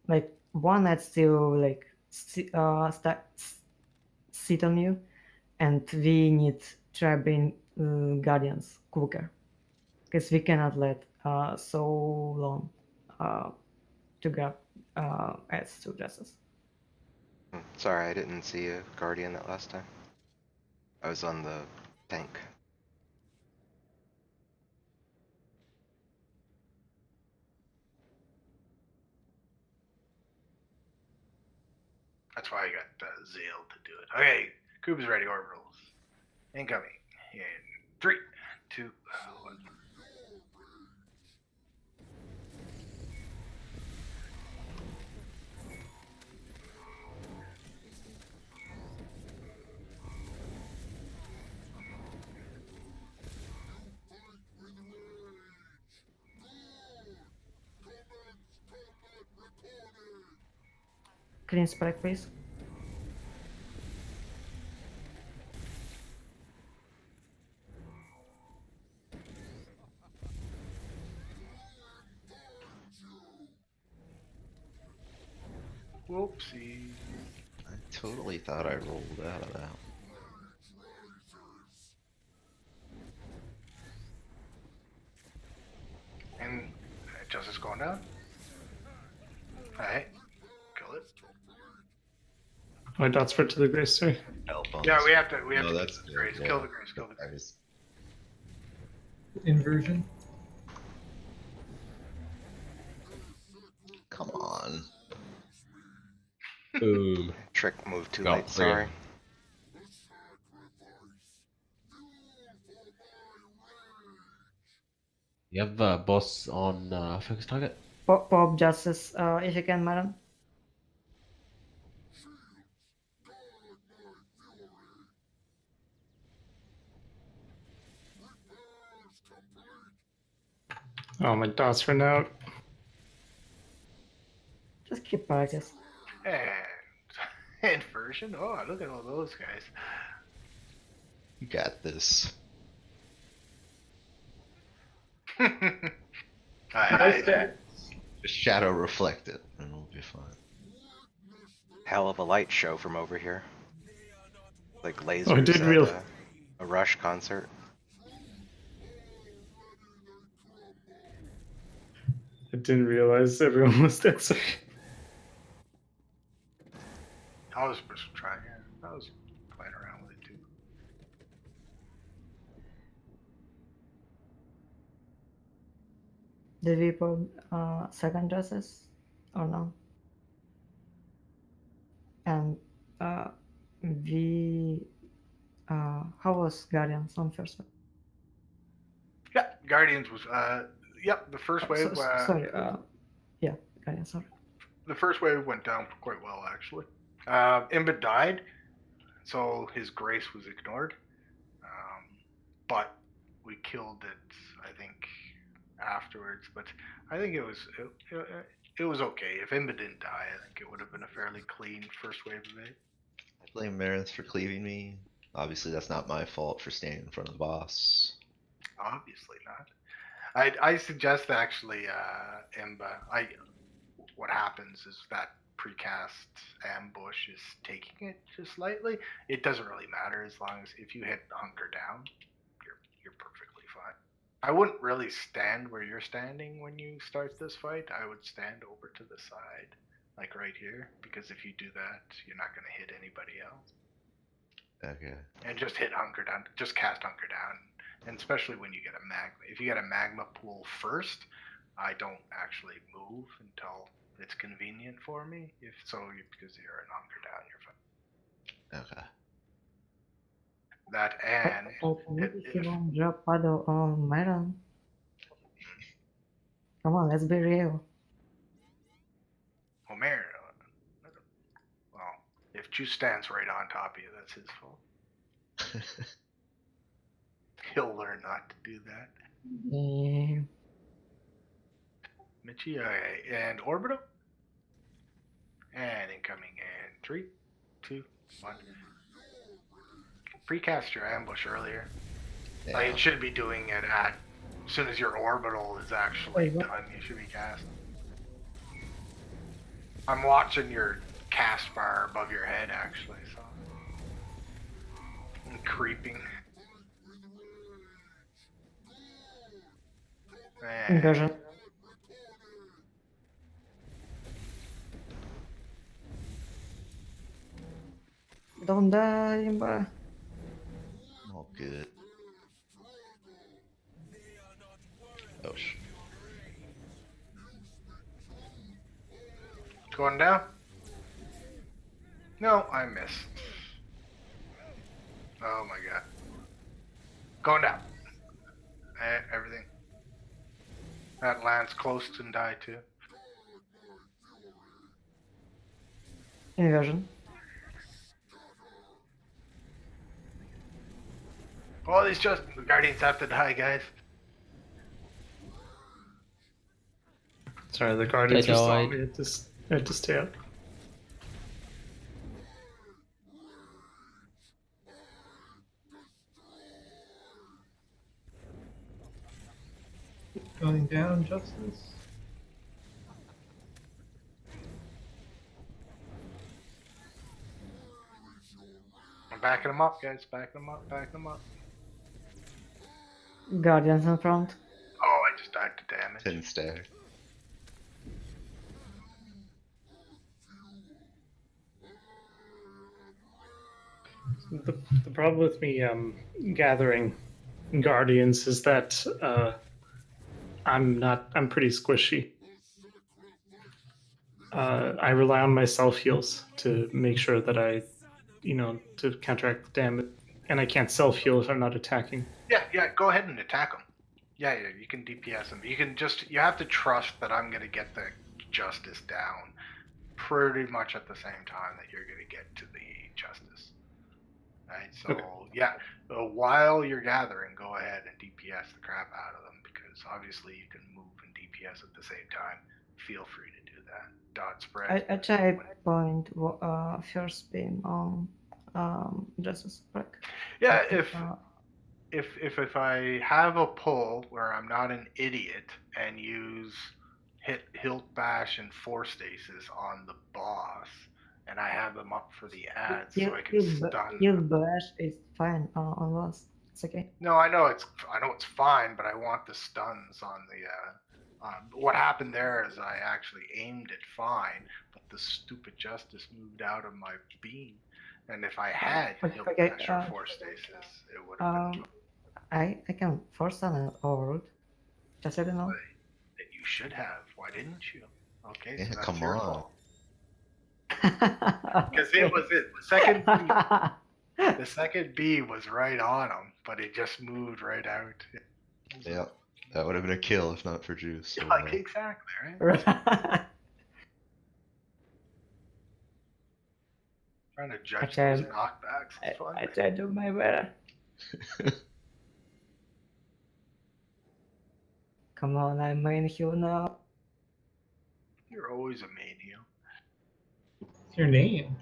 Like one that's still like sit on you, and we need trapping guardians quicker because we cannot let so long to grab as to justice. Sorry, I didn't see a guardian that last time. I was on the tank. That's why I got Zale to do it. Okay, Cube is ready. Orbitals incoming in 3, 2, 1. Clean spike, please. Whoopsie. I totally thought I rolled out of that. And Justice going down. Alright, kill it. My dots spread to the grace, sorry. Help on Yeah, this. we have to No, kill that's the good, Grace. yeah. Kill the Grace. Kill the I Grace. was- Inversion. Come on. Boom. Trick moved too Got late, 3 of sorry. them. You have boss on focus target? Pop Justice, if you can, madam. Oh, my dots ran out. Just keep practice. And inversion. Oh, look at all those guys. You got this. Alright, Nice stats. Just shadow reflect it, and we'll be fine. Hell of a light show from over here. Like lasers Oh, I did at real. a Rush concert. I didn't realize everyone was dead, sorry. I was just trying. I was playing around with it too. Did we put second Justice or no? And we how was Guardians on first wave? Yeah, Guardians was yep, the first wave Sorry, yeah, Guardians, sorry. the first wave went down quite well actually. Imba died, so his grace was ignored. But we killed it, I think, afterwards. But I think it was okay. If Imba didn't die, I think it would have been a fairly clean first wave of it. I blame Marith for cleaving me. Obviously, that's not my fault for standing in front of the boss. Obviously not. I suggest actually, Imba. What happens is that precast ambush is taking it just slightly. It doesn't really matter as long as if you hit hunker down, you're perfectly fine. I wouldn't really stand where you're standing when you start this fight. I would stand over to the side, like right here, because if you do that, you're not going to hit anybody else. Okay. And just hit hunker down. Just cast hunker down, and especially when you get a magma. If you get a magma pool first, I don't actually move until it's convenient for me. If so, because you're in hunker down, you're fine. Okay. That and If you won't drop Pado on Myron. Come on, let's be real. Homer. Well, if Juice stands right on top of you, that's his fault. He'll learn not to do that. Yeah. Mitchie, okay, and Orbital. And incoming in 3, 2, 1. Precast your ambush earlier. Yeah. Like it should be doing it at as soon as your orbital is actually done. You should be casting. I'm watching your cast bar above your head actually, so I'm creeping. Inversion. Don't die, Imba. All good. Oh sh. Going down. No, I missed. Oh my god. Going down. Everything. That lands close to die too. Inversion. Oh, these just guardians have to die, guys. Sorry, the guardians They were still on died. me. I had to stay out. Going down, Justice. I'm backing them up, guys. Backing them up. Backing them up. Guardians in front. Oh, I just died to damage. 10 stagger. The problem with me gathering guardians is that I'm pretty squishy. I rely on my self heals to make sure that I, to counteract the damage, and I can't self heal if I'm not attacking. Yeah, go ahead and attack them. Yeah, you can DPS them. You have to trust that I'm gonna get the justice down pretty much at the same time that you're gonna get to the justice. Right, so Okay. yeah, while you're gathering, go ahead and DPS the crap out of them, because obviously you can move and DPS at the same time. Feel free to do that. Dot spread. I try point first beam on Justice Break. Yeah, I think, if I have a pull where I'm not an idiot and use hilt bash and force stasis on the boss, and I have them up for the ads, so I can stun Your them. bash is fine on boss. It's okay. No, I know it's fine, but I want the stuns on the. What happened there is I actually aimed it fine, but the stupid justice moved out of my beam, and if I had hilt Okay, bash or force stasis, it would have been. I can force an orb. Just let you know. That you should have. Why didn't you? Okay, Yeah, so that's come your on. fault. Because it was it. The second B was right on him, but it just moved right out. Yeah, that would have been a kill if not for Juice. So, Like exactly, right? Trying to judge those knockbacks is fun. I try to do my better. Come on, I'm main heal now. You're always a main heal. What's your name?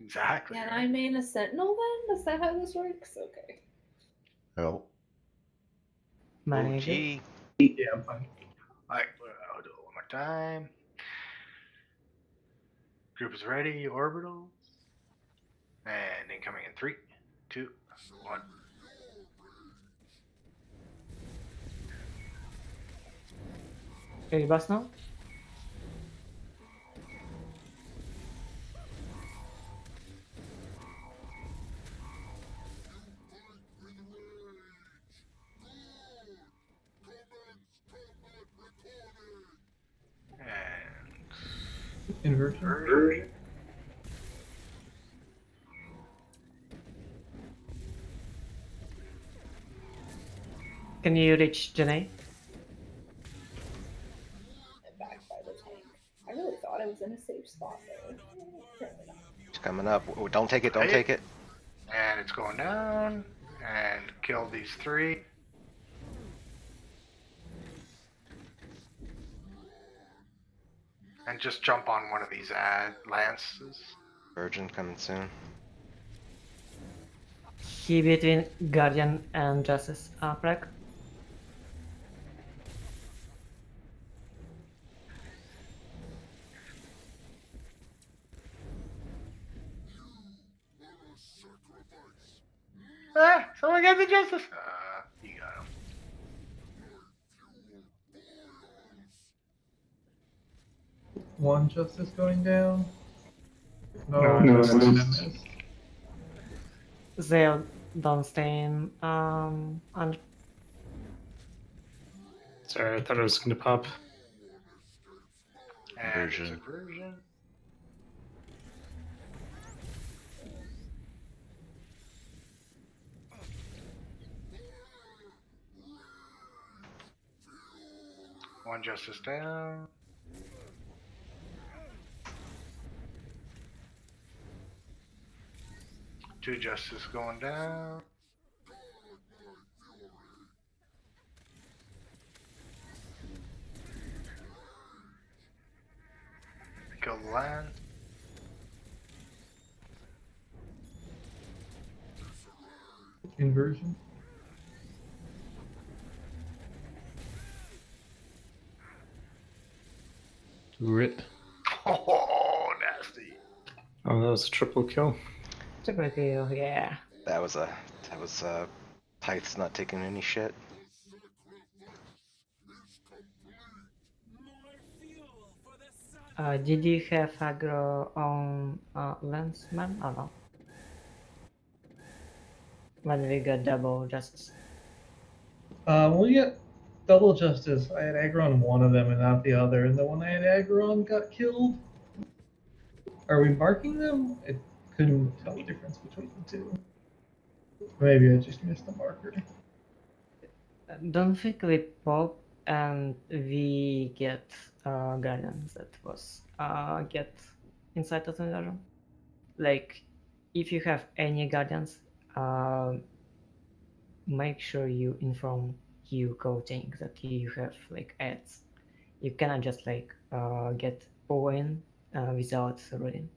Exactly. Can right? I main a sentinel then? Is that how this works? Okay. oh, Manage it. OG. Yeah, I'm fine. Alright, I'll do it one more time. Group is ready, orbitals. And incoming in 3, 2, 1. Okay, boss now. And Inversion. Can you reach Janae? I'm back by the tank. I really thought I was in a safe spot there. Apparently not. It's coming up. Oh, don't take it, don't Right. take it. And it's going down. And kill these 3. And just jump on one of these lances. Virgin coming soon. He between Guardian and Justice. Break. Someone get the justice. You got him. One Justice going down. No, No, I I missed. missed. They'll don't stay in and Sorry, I thought I was going to pop. And Version. it's a version. One justice down. Two justice going down. Kill the land. Inversion. Rip. Oh, nasty. Oh, that was a triple kill. Triple kill, yeah. That was Pyth's not taking any shit. Did you have aggro on Lensman or no? When we got double justice. When we get double justice, I had aggro on one of them and not the other, and the one I had aggro on got killed. Are we marking them? I couldn't tell the difference between the two. Maybe I just missed the marker. Don't think we pop and we get guardians that was get inside of the dungeon. Like if you have any guardians, make sure you inform you coding that you have like ads. You cannot just like get pull in without ruling.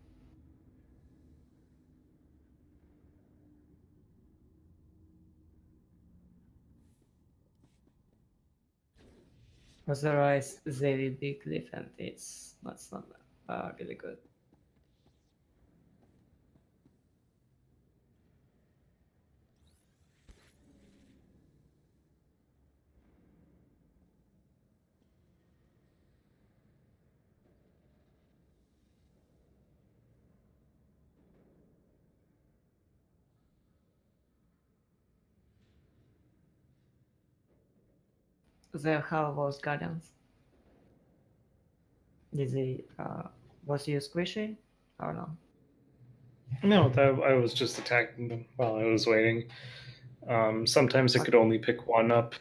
Otherwise, they will be cliff and that's not really good. There how was guardians? Did they was you squishy or no? No, I was just attacking them while I was waiting. Sometimes I could only pick one up.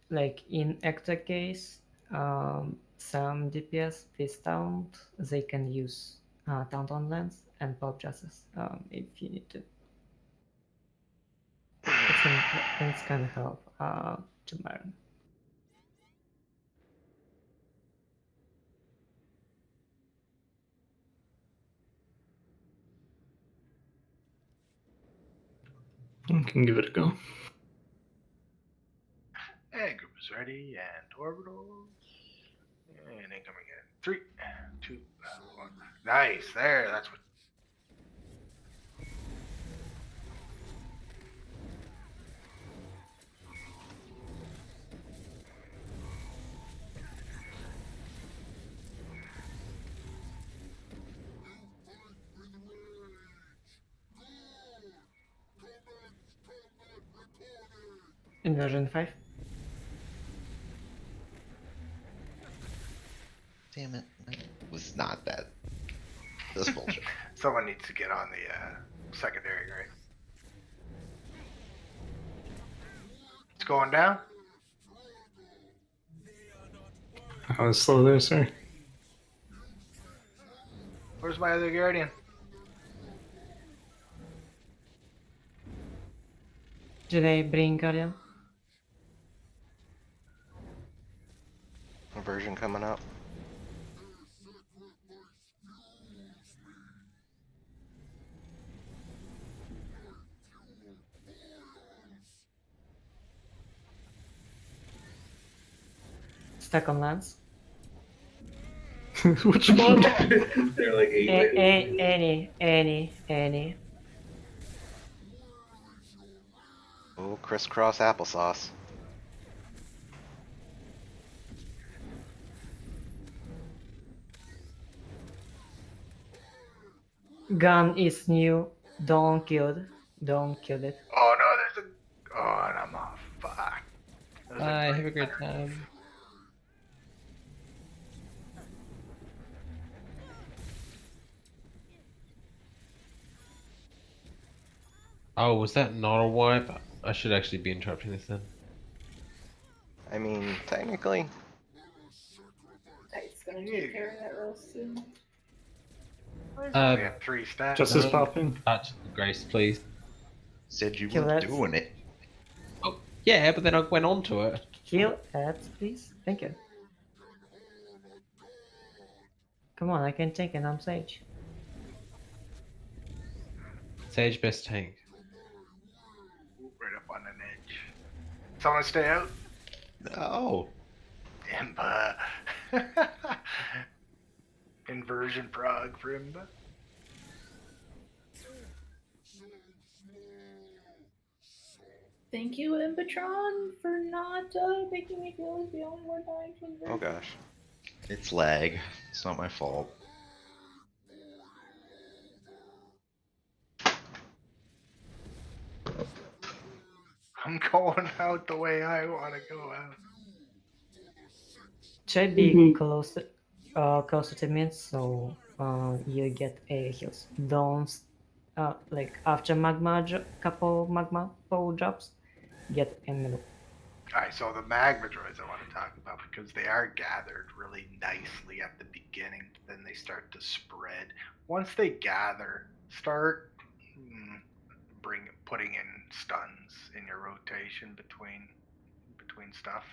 Like in extra case, some DPS with taunt they can use taunt on lens and pop justice if you need to. It's can help to learn. I can give it a go. And group is ready, and orbitals. And incoming in 3, 2, 1. Nice, there, that's what. Inversion 5. Damn it. That was not that. That's bullshit. Someone needs to get on the secondary, right? It's going down. I was slow there, sir. Where's my other guardian? Did I bring guardian? Version coming up. Stuck on lens. Which one? They're like 8 Any. Oh, crisscross applesauce. Gun is new. Don't kill it. Don't kill it. Oh no, there's a. Oh, and I'm off. Fuck. There's Bye, have a great time. Oh, was that not a wipe? I should actually be interrupting this then. I mean, technically. Titan's gonna take care of that real soon. We Um, have 3 stats. Justice No. popping. Grace, please. Said you Kill weren't that. doing it. Oh, yeah, but then I went on to it. Kill ads, please. Thank you. Come on, I can take it. I'm Sage. Sage best tank. Right up on an edge. Someone stay out. No. Imba. Inversion prog for Imba. Thank you, Imbatron, for not making me feel like the only one dying from Oh gosh. It's lag. It's not my fault. I'm going out the way I want to go out. Try be closer to me, so you get a heals. Don't like after couple magma power drops, get in middle. Alright, so the magma droids I want to talk about because they are gathered really nicely at the beginning, then they start to spread. Once they gather, start putting in stuns in your rotation between stuff.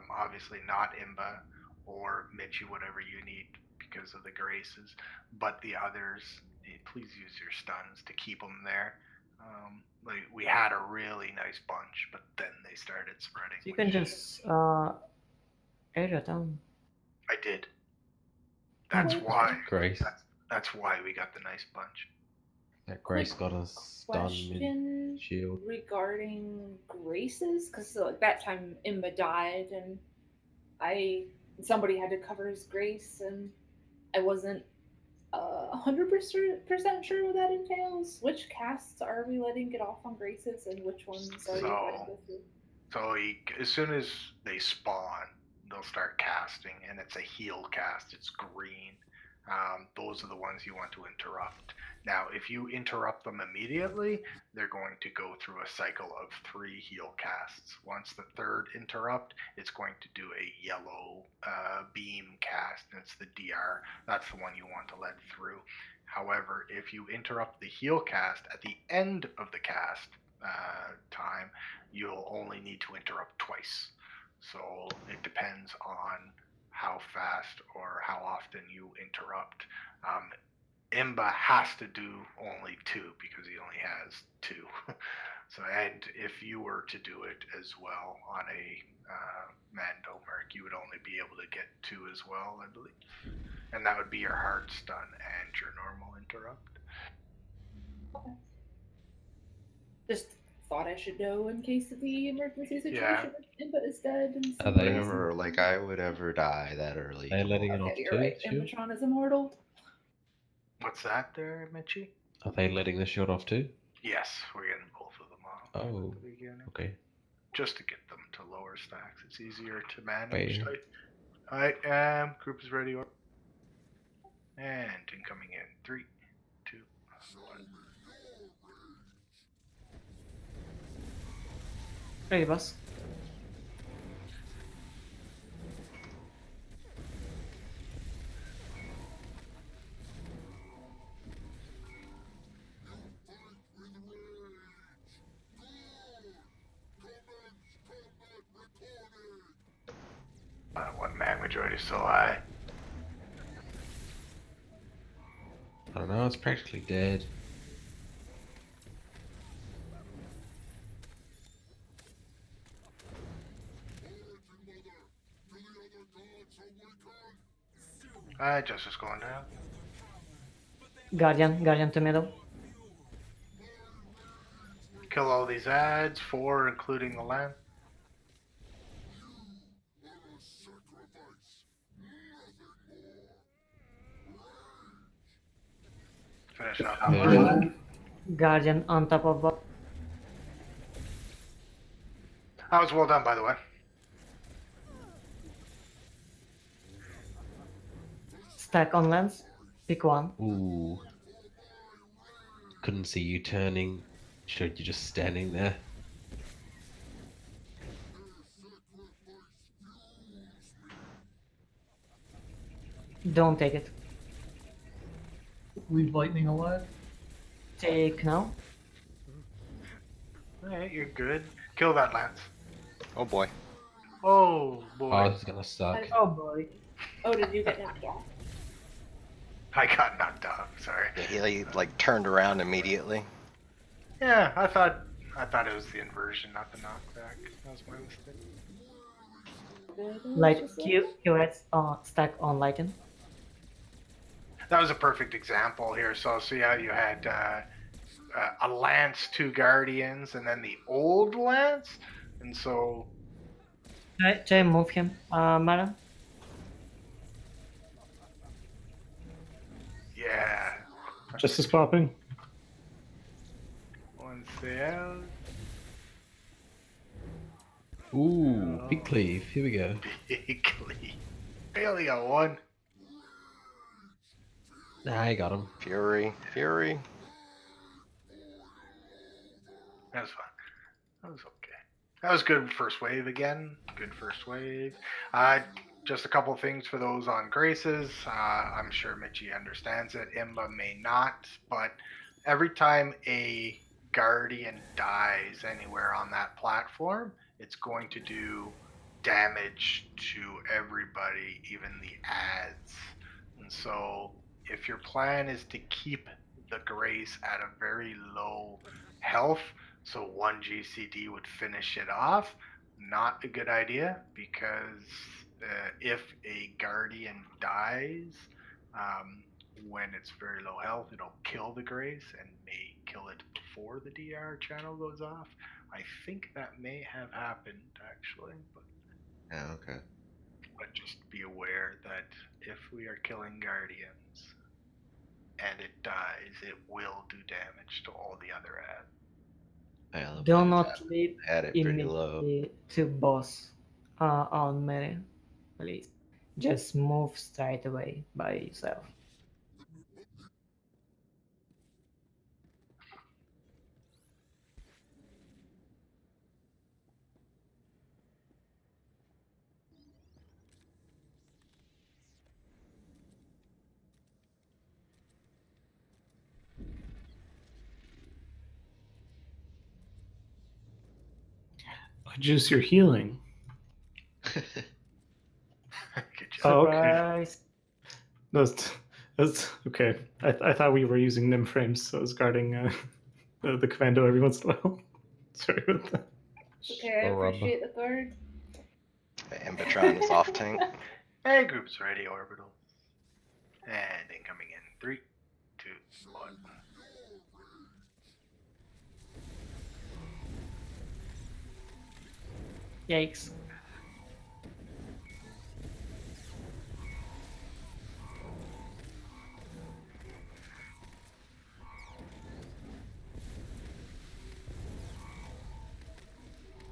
Obviously not Imba or Michi, whatever you need because of the graces, but the others, please use your stuns to keep them there. Like we had a really nice bunch, but then they started spreading. You can just area down. I did. That's Okay. why. Grace. That's why we got the nice bunch. That Grace got us done Question mid shield. regarding graces, because like that time Imba died, and somebody had to cover his grace, and I wasn't 100% sure what that entails. Which casts are we letting get off on graces, and which ones are you letting go through? So as soon as they spawn, they'll start casting, and it's a heal cast. It's green. Those are the ones you want to interrupt. Now, if you interrupt them immediately, they're going to go through a cycle of 3 heal casts. Once the 3rd interrupt, it's going to do a yellow beam cast, and it's the DR. That's the one you want to let through. However, if you interrupt the heal cast at the end of the cast time, you'll only need to interrupt twice. So it depends on how fast or how often you interrupt. Imba has to do only 2 because he only has 2. So, and if you were to do it as well on a Mando Merc, you would only be able to get 2 as well, I believe. And that would be your hard stun and your normal interrupt. Okay. Just thought I should know in case of the emergency situation. Yeah. Imba is dead. And Are they- Never like I would ever die that early. They're letting it off Okay, too. you're right. Shield? Imbatron is immortal. What's that there, Mitchie? Are they letting the shield off too? Yes, we're getting both of them off Oh, at the beginning. okay. Just to get them to lower stacks. It's easier to manage. Wait. Alright, group is ready. And incoming in 3, 2, 1. Ready, boss. One magma droid is so high. I don't know, it's practically dead. Justice going down. Guardian to middle. Kill all these ads, 4 including the lamp. Finish up. Guardian on top of boss. That was well done, by the way. Stack on lens. Pick one. Ooh. Couldn't see you turning. Showed you just standing there. Don't take it. Leave lightning alive. Take now. Alright, you're good. Kill that lance. Oh boy. Oh boy. Oh, this is gonna suck. Oh boy. Oh, did you get knocked off? I got knocked off, sorry. Yeah, he like turned around immediately. Yeah, I thought it was the inversion, not the knockback. That was my mistake. Like QS stack on Lycan. That was a perfect example here. So yeah, you had a lance, 2 guardians, and then the old lance, and so Try move him, Mara. yeah. Justice popping. One stay out. Ooh, big cleave. Here we go. Bigly. I only got 1. Nah, I got him. Fury. That was fun. That was okay. That was good first wave again. Good first wave. Just a couple things for those on Graces. I'm sure Mitchie understands it. Imba may not, but every time a Guardian dies anywhere on that platform, it's going to do damage to everybody, even the ads. And so if your plan is to keep the Grace at a very low health, so 1 GCD would finish it off, not a good idea, because if a Guardian dies when it's very low health, it'll kill the Grace and may kill it before the DR channel goes off. I think that may have happened actually, Yeah, okay. but just be aware that if we are killing Guardians and it dies, it will do damage to all the other ads. Yeah, Do not leave had it pretty low. immediately to boss on melee, please. Just move straight away by yourself. Oh, Juice, you're healing. Good job. Oh, okay. Surprise! That's okay. I thought we were using nim frames, so I was guarding the commando every once in a while. Sorry about that. Okay, I appreciate the card. Ambatron is off tank. Hey, groups ready, orbital. And incoming in 3, 2, 1. Yikes.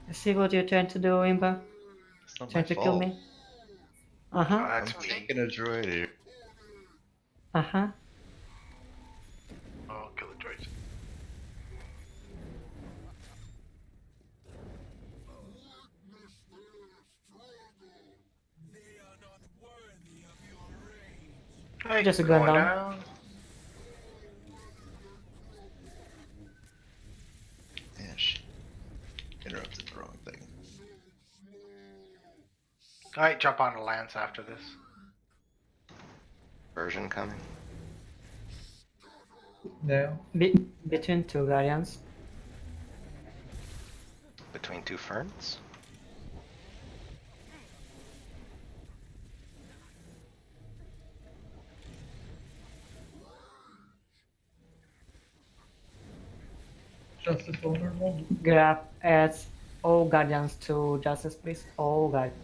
I see what you're trying to do, Imba. It's not my Trying to fault. kill me. Uh-huh. That's I'm me. taking a droid here. Uh-huh. Oh, kill the droids. Hey, Just a gun going down. Yeah, shit. Interrupted the wrong thing. Alright, jump on a lance after this. Version coming. Now. Between 2 guardians. Between 2 ferns. Justice vulnerable. Grab adds all guardians to justice, please. All guardians.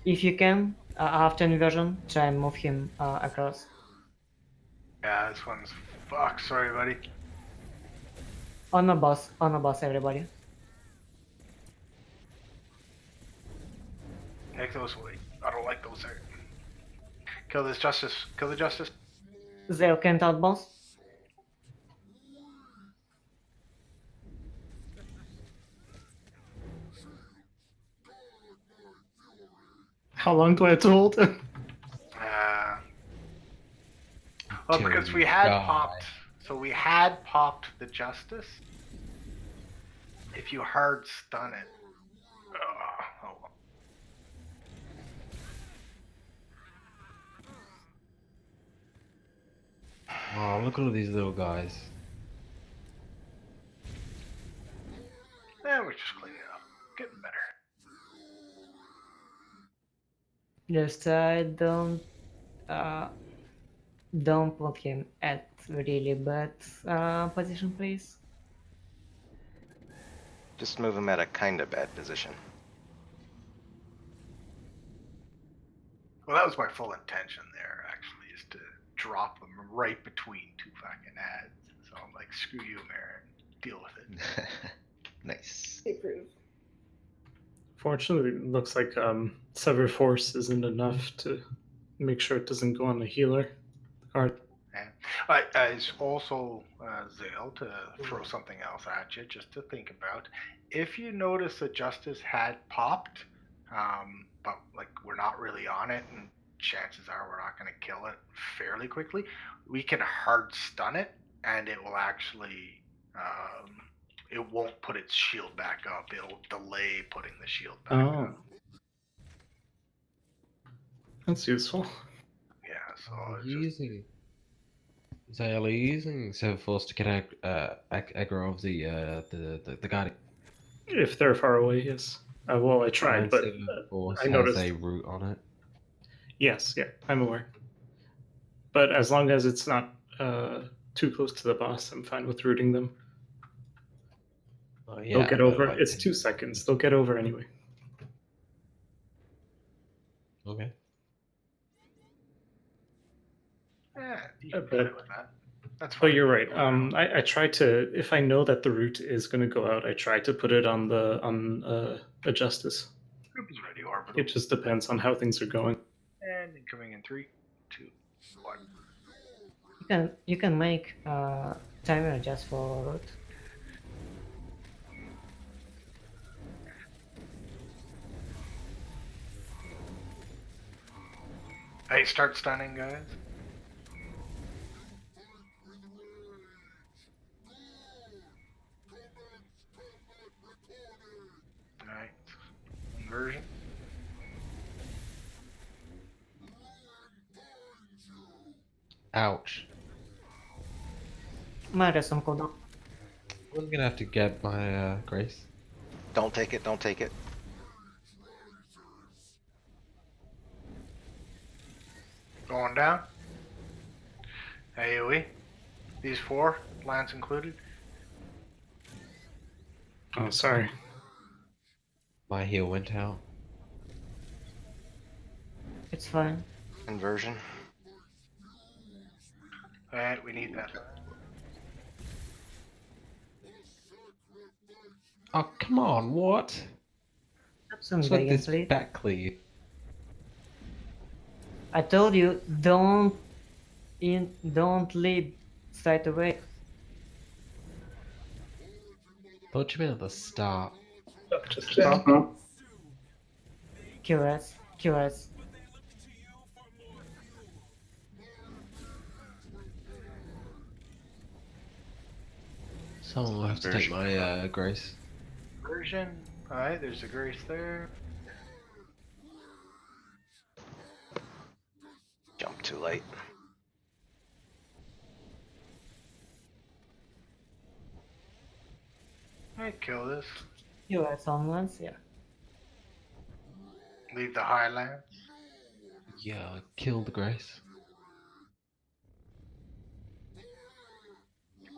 If you can, after inversion, try and move him across. Yeah, this one's fuck. Sorry, buddy. On the boss, everybody. Take those away. I don't like those there. Kill this justice. Kill the justice. Zale can't outbounce. How long do I have to hold? Well, Till because we you had die. popped, so we had popped the Justice. If you hard stun it, oh well. Oh, look at all these little guys. We're just cleaning it up, getting better. Just don't put him at really bad position, please. Just move him at a kind of bad position. Well, that was my full intention there, actually, is to drop them right between two fucking ads. So I'm like, screw you, Marin. Deal with it. Nice. They approve. Fortunately, it looks like Sever Force isn't enough to make sure it doesn't go on the healer card. Is also, Zale, to throw something else at you, just to think about. If you notice that Justice had popped, but like we're not really on it, and chances are we're not going to kill it fairly quickly, we can hard stun it, and it will actually, it won't put its shield back up. It'll delay putting the shield back Oh, up. that's useful. Yeah, so Are it's you just, using Zale, are you using Sever Force to get aggro of the guardian? If they're far away, yes. Well, I tried, And but Sever Force I has noticed. a root on it. Yes, yeah, I'm aware. But as long as it's not too close to the boss, I'm fine with rooting them. Oh, They'll get over. like, It's 2 seconds. They'll get over anyway. Okay. you can but- play with that. That's But fine. you're right. I try to, if I know that the root is going to go out, I try to put it on a Justice. Group is ready, orbital. It just depends on how things are going. And incoming in 3, 2, 1. You can make timer just for root. Hey, start stunning, guys. Alright. Inversion. Ouch. Might have some cooldown. I'm gonna have to get my Grace. Don't take it, don't take it. Going down. AoE. These 4, Lance included. Oh, sorry. My heal went out. It's fine. Inversion. Alright, we need that. Oh, come on, what? Have some What's with Dragon this Fleet. back cleave? I told you, don't lead straight away. Thought you meant at the start. Just stop. QS. Someone will have to take my Grace. Inversion. Alright, there's a Grace there. Jump too late. Alright, kill this. QS on once, yeah. Leave the Highlands. Yeah, kill the Grace.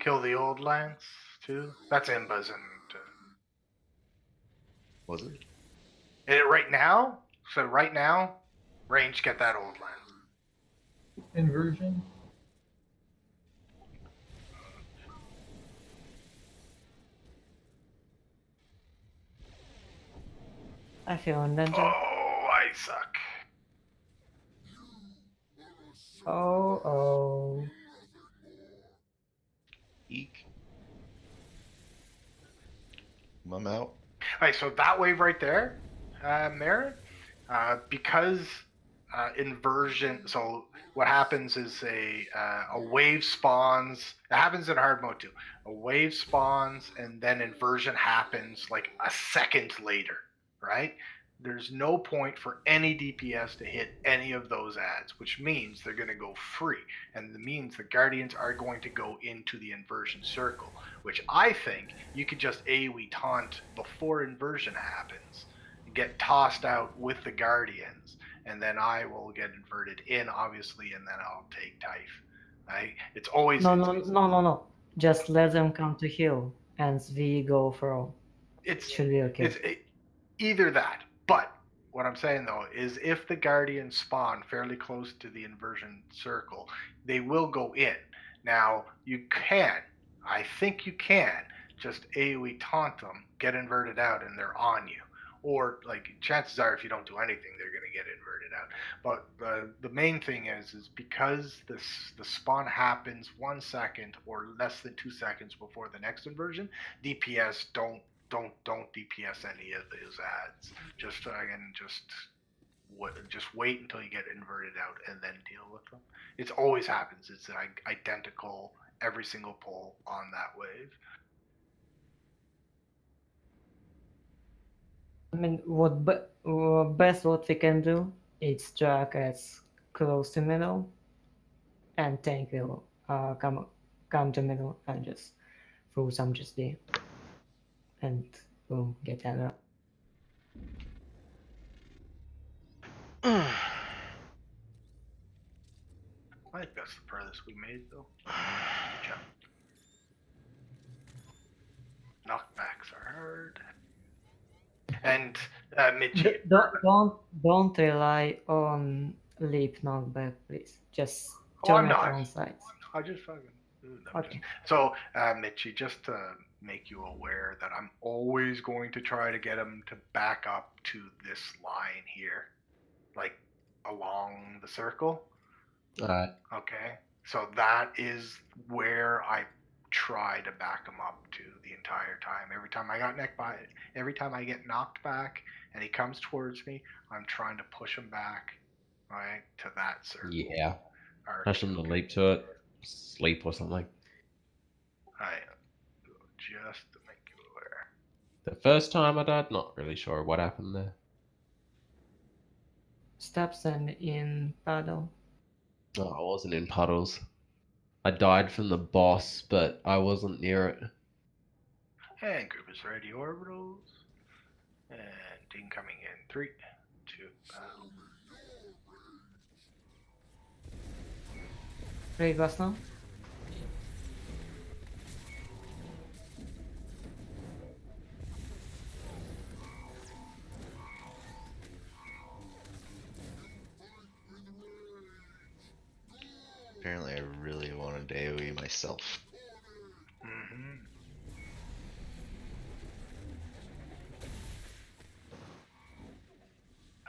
Kill the old Lance, too. That's Imba's and... Was it? right now? So right now, range, get that old Lance. Inversion. I feel in danger. Oh, I suck. Oh. Eek. I'm out. Alright, so that wave right there, Marin, Because inversion. So what happens is a wave spawns. It happens in hard mode too. A wave spawns and then inversion happens like a second later, right? There's no point for any DPS to hit any of those ads, which means they're going to go free, and it means the Guardians are going to go into the inversion circle, which I think you could just AoE taunt before inversion happens, get tossed out with the Guardians, and then I will get inverted in, obviously, and then I'll take Typh. Right? It's always No. Just let them come to heal, and we go for. It's Should be okay. it's either that, but what I'm saying though is if the Guardians spawn fairly close to the inversion circle, they will go in. Now you can, I think you can just AoE taunt them, get inverted out, and they're on you. Or like chances are, if you don't do anything, they're gonna get inverted out. But the main thing is because the spawn happens 1 second or less than 2 seconds before the next inversion, DPS don't DPS any of those ads. Just again, just wait until you get inverted out and then deal with them. It always happens. It's identical every single pull on that wave. I mean, best what we can do is drag as close to middle, and tank will come to middle and just throw some just there, and boom, get aggro. I think that's the furthest we made though. Good job. Knockbacks are hard. And Mitchie. Don't rely on leap knockback, please. Just Oh, I'm turn it not. on sides. I just fucking do them. Okay. So, Mitchie, just to make you aware that I'm always going to try to get him to back up to this line here, like along the circle. Alright. Okay. So that is where I try to back him up to the entire time. Every time I get knocked back and he comes towards me, I'm trying to push him back, right, to that circle. Yeah. Or I shouldn't have leaped to it. Sleep or something. just to make you aware. The first time I died, not really sure what happened there. Stab them in paddle. Oh, I wasn't in puddles. I died from the boss, but I wasn't near it. And group is ready orbitals. And incoming in 3, 2, battle. Ready, boss now? Apparently, I really wanted to AoE myself. Mm-hmm.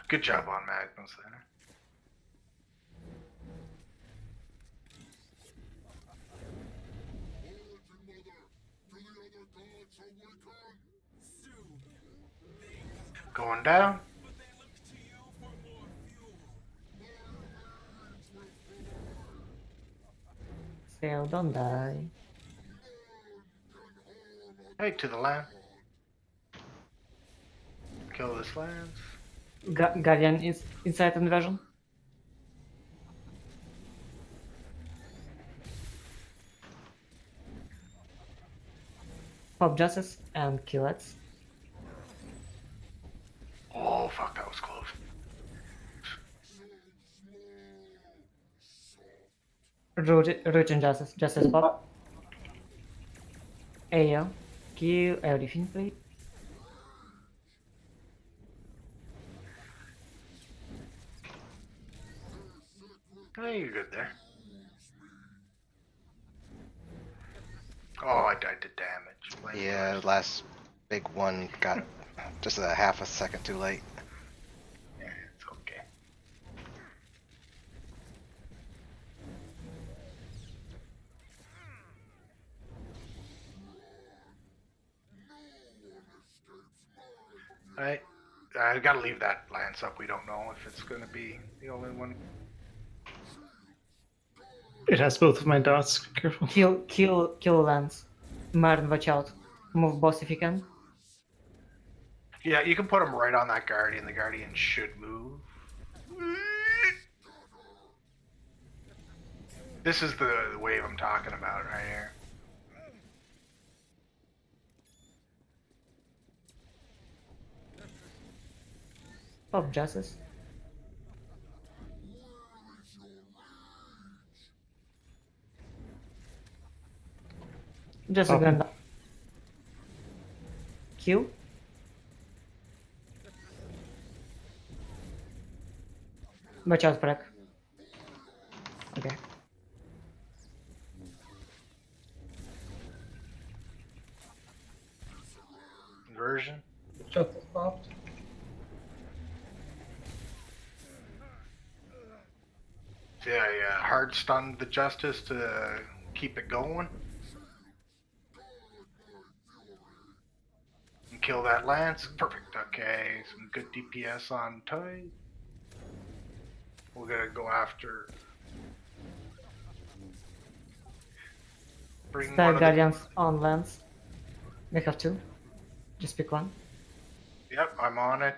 Good job on Magnus there. Going down. Sail, don't die. Hey, to the land. Kill this lance. Guardian is inside inversion. Pop justice and kill it. Oh, fuck, that was close. Root injustice. Justice pop. AO. Kill everything, please. Hey, you're good there. Oh, I died to damage. Blame Yeah, yours. last big one got just a half a second too late. Yeah, it's okay. Alright. I gotta leave that lance up. We don't know if it's gonna be the only one. It has both of my dots. Careful. Kill Lance. Martin, watch out. Move boss if you can. Yeah, you can put him right on that guardian. The guardian should move. This is the wave I'm talking about right here. Pop Justice. Just a Popping. gun. Q. Watch out, Prek. Okay. Inversion. Justice popped. See, I hard stunned the Justice to keep it going. And kill that Lance. Perfect. Okay, some good DPS on Toy. We're gonna go after. Bring Stack one of Guardians on Lance. They have two. Just pick one. Yep, I'm on it.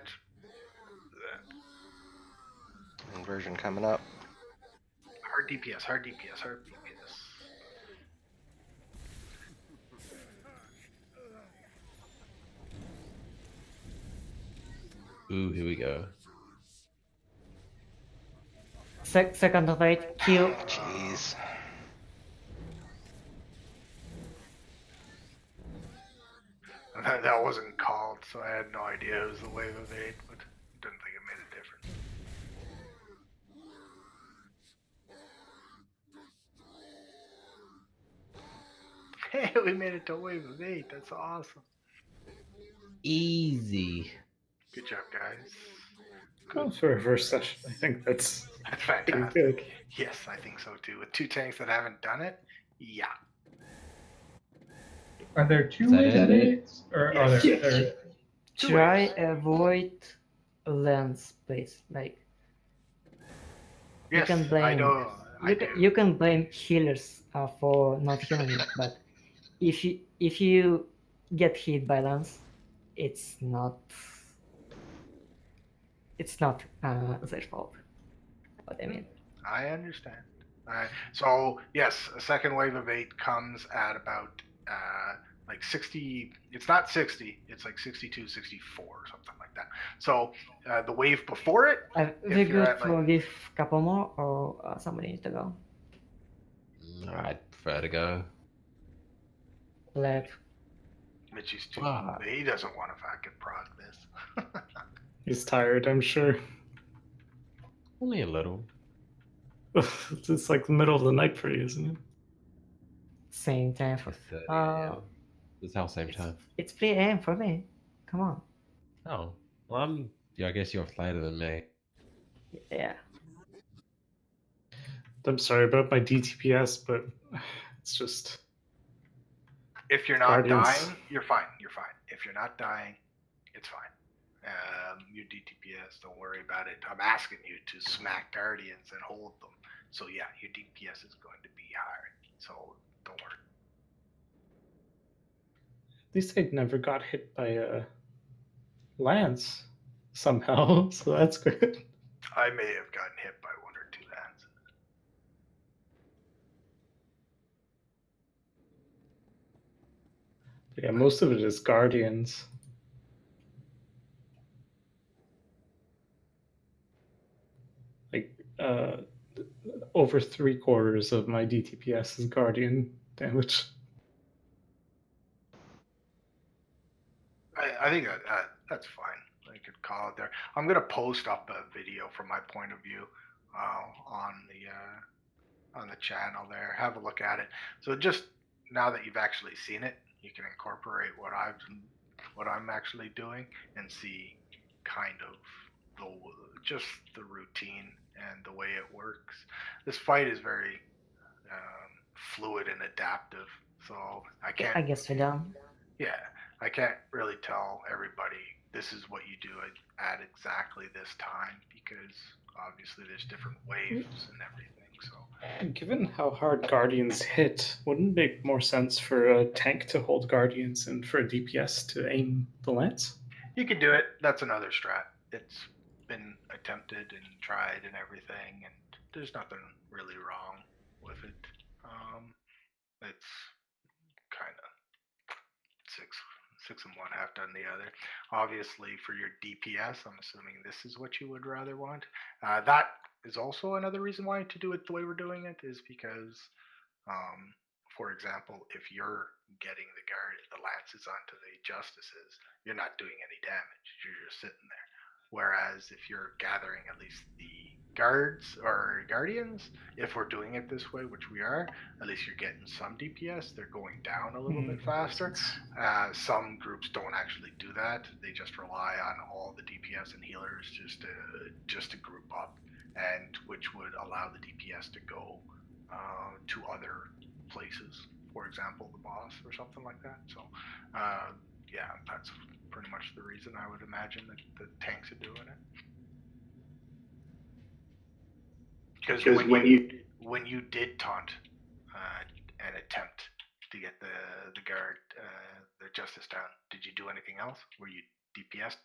Inversion coming up. Hard DPS, hard DPS, hard DPS. Ooh, here we go. Second of 8. Kill. Jeez. That wasn't called, so I had no idea it was the wave of 8, but didn't think it made a difference. Hey, we made it to wave of 8. That's awesome. Easy. Good job, guys. Oh, for a reverse session, I think that's That's pretty fantastic. good. Yes, I think so too. With 2 tanks that haven't done it, yeah. Are there two Is that waves of it? 8s? Or are there? Yes. there- Two Try waves. avoid Lance, please. Like Yes, can blame- I know. you can blame healers for not healing it, but if you get hit by Lance, it's not their fault. What I mean. I understand. So yes, a second wave of 8 comes at about like 60. It's not 60. It's like 62, 64 or something like that. So the wave before it, We If you're good at, like- for give couple more, or somebody needs to go. I'd prefer to go. Let Mitchy's too. Ah. He doesn't want to fucking prog this. He's tired, I'm sure. Only a little. It's like the middle of the night for you, isn't it? same time for. 30 Uh, a.m. It's our same time. It's 3 a.m. for me. Come on. Oh, well, I guess you're later than me. Yeah. I'm sorry about my DTPS, but it's just If you're not Guardians. dying, you're fine. You're fine. If you're not dying, it's fine. Your DPS, don't worry about it. I'm asking you to smack Guardians and hold them. So yeah, your DPS is going to be higher. So don't worry. at least I never got hit by a lance somehow, so that's good. I may have gotten hit by 1 or 2 lands. Yeah, most of it is guardians. Like over 3/4 of my DTPS is guardian damage. I think that's fine. I could call it there. I'm gonna post up a video from my point of view on the channel there. Have a look at it. So just now that you've actually seen it, you can incorporate what I'm actually doing and see kind of just the routine and the way it works. This fight is very fluid and adaptive, so I I can't. guess we're done. Yeah, I can't really tell everybody this is what you do at exactly this time, because obviously there's different waves and everything. So Given how hard Guardians hit, wouldn't it make more sense for a tank to hold Guardians and for a DPS to aim the lance? you could do it. That's another strat. It's been attempted and tried and everything, and there's nothing really wrong with it. It's kind of six and one, half done the other. Obviously, for your DPS, I'm assuming this is what you would rather want. That is also another reason why to do it the way we're doing it, is because, for example, if you're getting the lances onto the justices, you're not doing any damage. You're just sitting there. Whereas if you're gathering at least the guards or guardians, if we're doing it this way, which we are, at least you're getting some DPS. They're going down a little bit faster. Some groups don't actually do that. They just rely on all the DPS and healers just to group up, and which would allow the DPS to go to other places. For example, the boss or something like that. So, yeah, that's pretty much the reason I would imagine that the tanks are doing it. Because when you did taunt and attempt to get the guard the justice down, did you do anything else? Were you DPS?